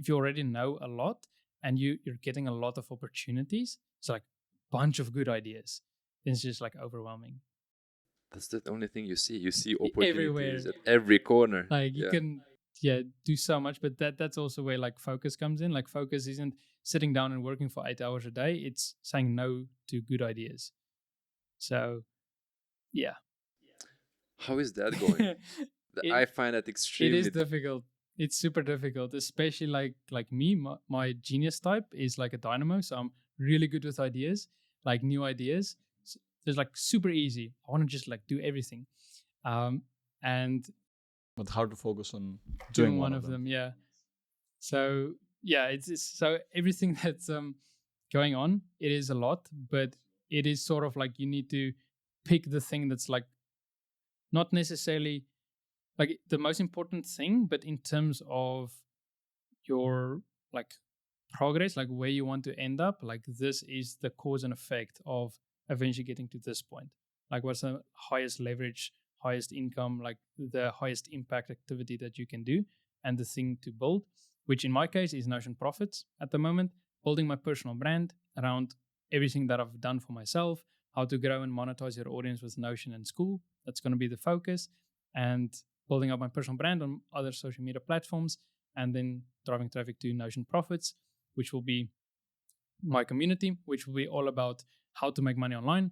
already know a lot and you're getting a lot of opportunities. It's like bunch of good ideas. It's just like overwhelming. That's the only thing you see. You see Everywhere. opportunities at every corner. Like you Yeah. can do so much, but that's also where like focus comes in. Like focus isn't sitting down and working for 8 hours a day, it's saying no to good ideas. So yeah. How is that going? I find that It extremely is difficult. It's super difficult, especially like me. My genius type is like a dynamo, so I'm really good with ideas, like new ideas. So it's like super easy. I want to just like do everything, and But hard to focus on doing one of them. Yeah. So yeah, it's so everything that's going on. It is a lot, but it is sort of like you need to pick the thing that's like not necessarily like the most important thing, but in terms of your like progress, like where you want to end up, like this is the cause and effect of eventually getting to this point. Like what's the highest leverage, highest income, like the highest impact activity that you can do, and the thing to build, which in my case is Notion Profits at the moment, building my personal brand around everything that I've done for myself, how to grow and monetize your audience with Notion and school. That's going to be the focus, and building up my personal brand on other social media platforms, and then driving traffic to Notion Profits, which will be my community, which will be all about how to make money online.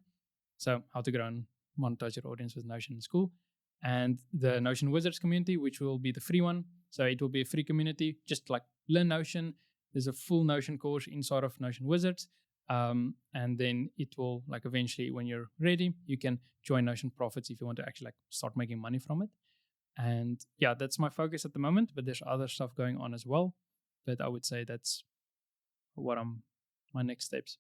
So how to grow and monetize your audience with Notion in school. And the Notion Wizards community, which will be the free one. So it will be a free community, just like learn Notion. There's a full Notion course inside of Notion Wizards. And then it will like eventually, when you're ready, you can join Notion Profits if you want to actually like start making money from it. And yeah, that's my focus at the moment, but there's other stuff going on as well. But I would say that's what my next steps.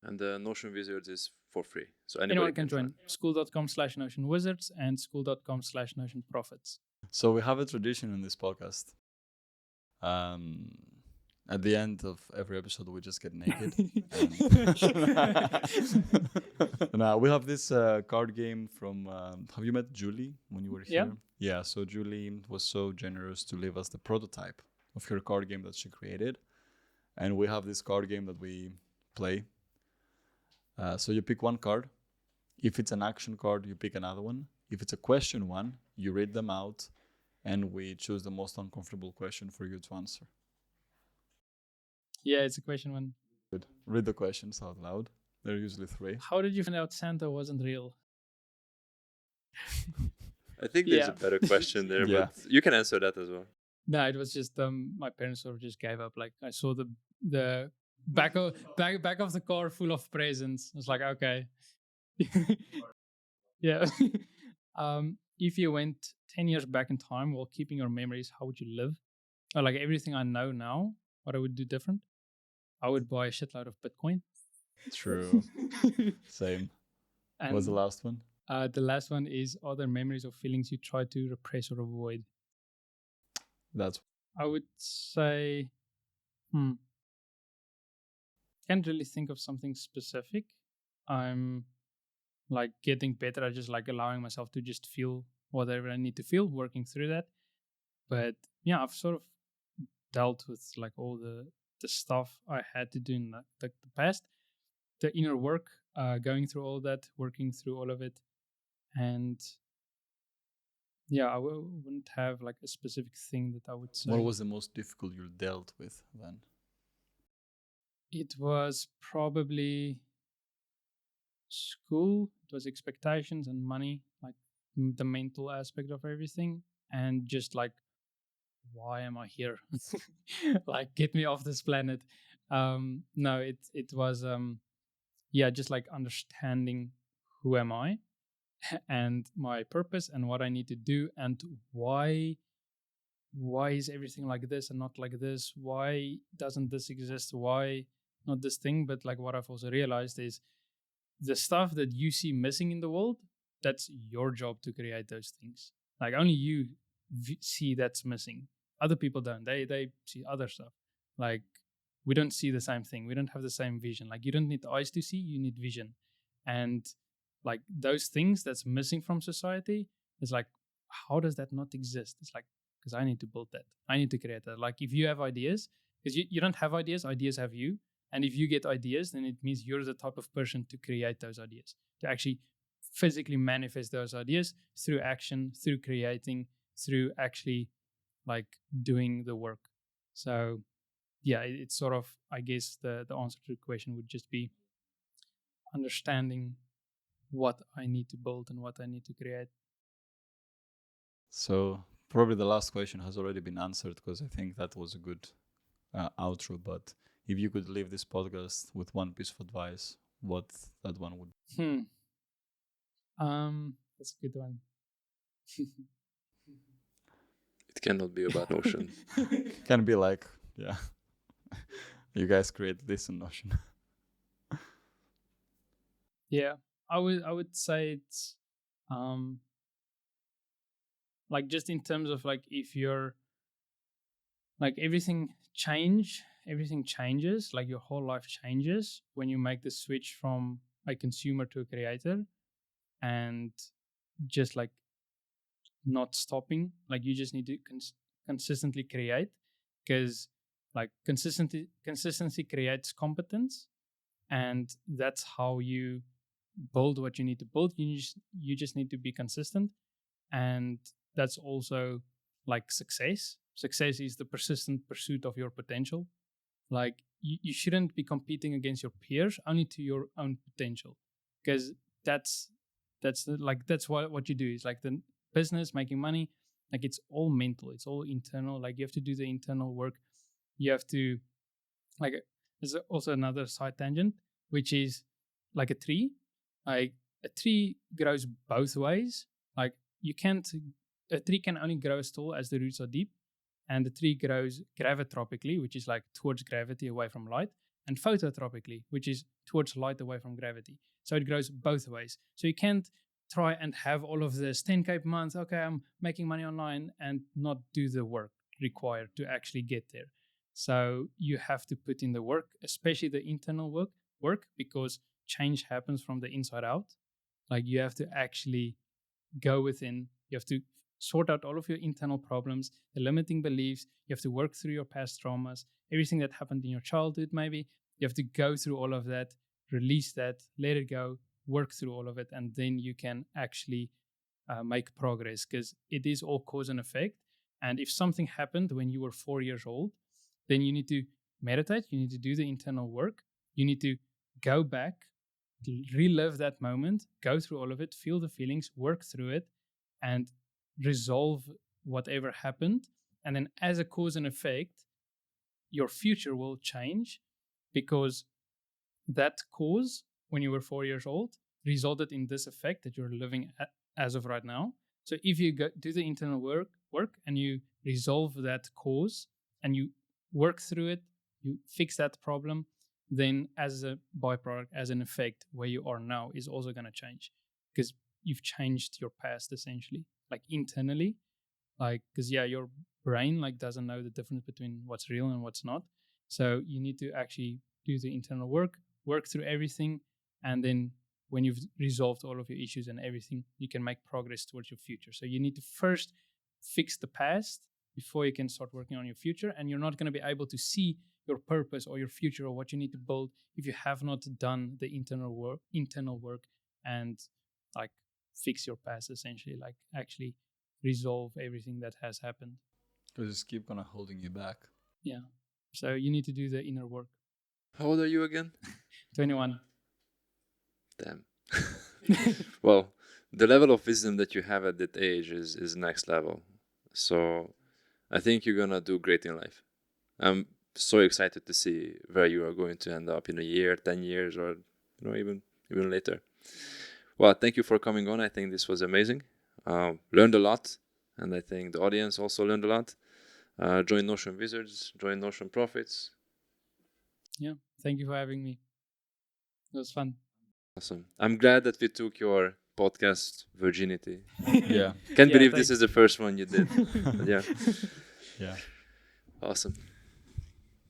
And the Notion Wizards is for free, so Anyone can join. School.com/Notion Wizards and school.com/Notion Profits. So we have a tradition in this podcast. At the end of every episode, we just get naked. Now we have this card game from. Have you met Julie when you were here? Yeah. So Julie was so generous to leave us the prototype of her card game that she created, and we have this card game that we play. So you pick one card. If it's an action card, you pick another one. If it's a question one, you read them out, and we choose the most uncomfortable question for you to answer. Yeah, it's a question one. Good. Read the questions out loud. There are usually 3. How did you find out Santa wasn't real? I think there's a better question there, but you can answer that as well. No, it was just my parents sort of just gave up. Like I saw the back of the car full of presents. I was like, okay. Yeah. If you went 10 years back in time while keeping your memories, how would you live? Or like everything I know now, what I would do different? I would buy a shitload of Bitcoin. True. Same. And what's the last one? The last one is other memories or feelings you try to repress or avoid. I would say, can't really think of something specific. I'm like getting better at just like allowing myself to just feel whatever I need to feel, working through that. But yeah, I've sort of dealt with like all the stuff I had to do in the past, the inner work, going through all that, working through all of it. And yeah, I wouldn't have like a specific thing that I would say. What was the most difficult you dealt with then? It was probably school. It was expectations and money, like the mental aspect of everything, and just like, why am I here? Like, get me off this planet. No, it was yeah, just like understanding who am I and my purpose and what I need to do and why is everything like this and not like this? Why doesn't this exist? Why not this thing? But like what I've also realized is the stuff that you see missing in the world, that's your job to create those things. Like only you see that's missing. Other people don't. They see other stuff. Like we don't see the same thing. We don't have the same vision. Like you don't need eyes to see, you need vision. And like those things that's missing from society is like, how does that not exist? It's like, because I need to build that. I need to create that. Like if you have ideas, because you don't have ideas, ideas have you. And if you get ideas, then it means you're the type of person to create those ideas, to actually physically manifest those ideas through action, through creating, through actually like doing the work. So yeah, it's sort of, I guess the answer to the question would just be understanding what I need to build and what I need to create. So probably the last question has already been answered because I think that was a good outro. But if you could leave this podcast with one piece of advice, what that one would be? That's a good one. It cannot be about Notion. Can be like, yeah, you guys created this in Notion. Yeah, I would say it's like just in terms of like if you're like everything changes, like your whole life changes when you make the switch from a consumer to a creator, and just like not stopping. Like you just need to consistently create, because like consistency creates competence, and that's how you build what you need to build. You just need to be consistent, and that's also like success. Success is the persistent pursuit of your potential. Like you shouldn't be competing against your peers, only to your own potential, because that's what you do. Is like the business, making money, like it's all mental, it's all internal. Like you have to do the internal work. You have to, like, there's also another side tangent, which is like a tree. Like a tree grows both ways. Like you can't, a tree can only grow as tall as the roots are deep, and the tree grows gravitropically, which is like towards gravity away from light, and phototropically, which is towards light away from gravity. So it grows both ways. So you can't try and have all of this 10K per month. Okay, I'm making money online, and not do the work required to actually get there. So you have to put in the work, especially the internal work, because change happens from the inside out. Like you have to actually go within. You have to sort out all of your internal problems, the limiting beliefs. You have to work through your past traumas, everything that happened in your childhood, maybe. You have to go through all of that, release that, let it go, work through all of it, and then you can actually make progress, because it is all cause and effect. And if something happened when you were 4 years old, then you need to meditate, you need to do the internal work, you need to go back, relive that moment, go through all of it, feel the feelings, work through it, and resolve whatever happened. And then, as a cause and effect, your future will change, because that cause, when you were 4 years old, resulted in this effect that you're living as of right now. So if you do the internal work and you resolve that cause and you work through it, you fix that problem, then as a byproduct, as an effect, where you are now is also going to change, because you've changed your past essentially, like internally. Like, because yeah, your brain like doesn't know the difference between what's real and what's not. So you need to actually do the internal work through everything, and then when you've resolved all of your issues and everything, you can make progress towards your future. So you need to first fix the past before you can start working on your future. And you're not going to be able to see your purpose or your future or what you need to build if you have not done the internal work and like fix your past, essentially, like actually resolve everything that has happened. Because just keep kind of holding you back. Yeah. So you need to do the inner work. How old are you again? 21. Damn. Well, the level of wisdom that you have at that age is next level. So I think you're gonna do great in life. I'm so excited to see where you are going to end up in a year, 10 years, or even later. Well, thank you for coming on. I think this was amazing. Learned a lot, and I think the audience also learned a lot. Join Notion Wizards, join Notion Profits. Yeah, thank you for having me. It was fun. Awesome. I'm glad that we took your podcast virginity. Yeah. Can't Yeah, believe thanks. this is the first one you did. But yeah. Yeah. Awesome.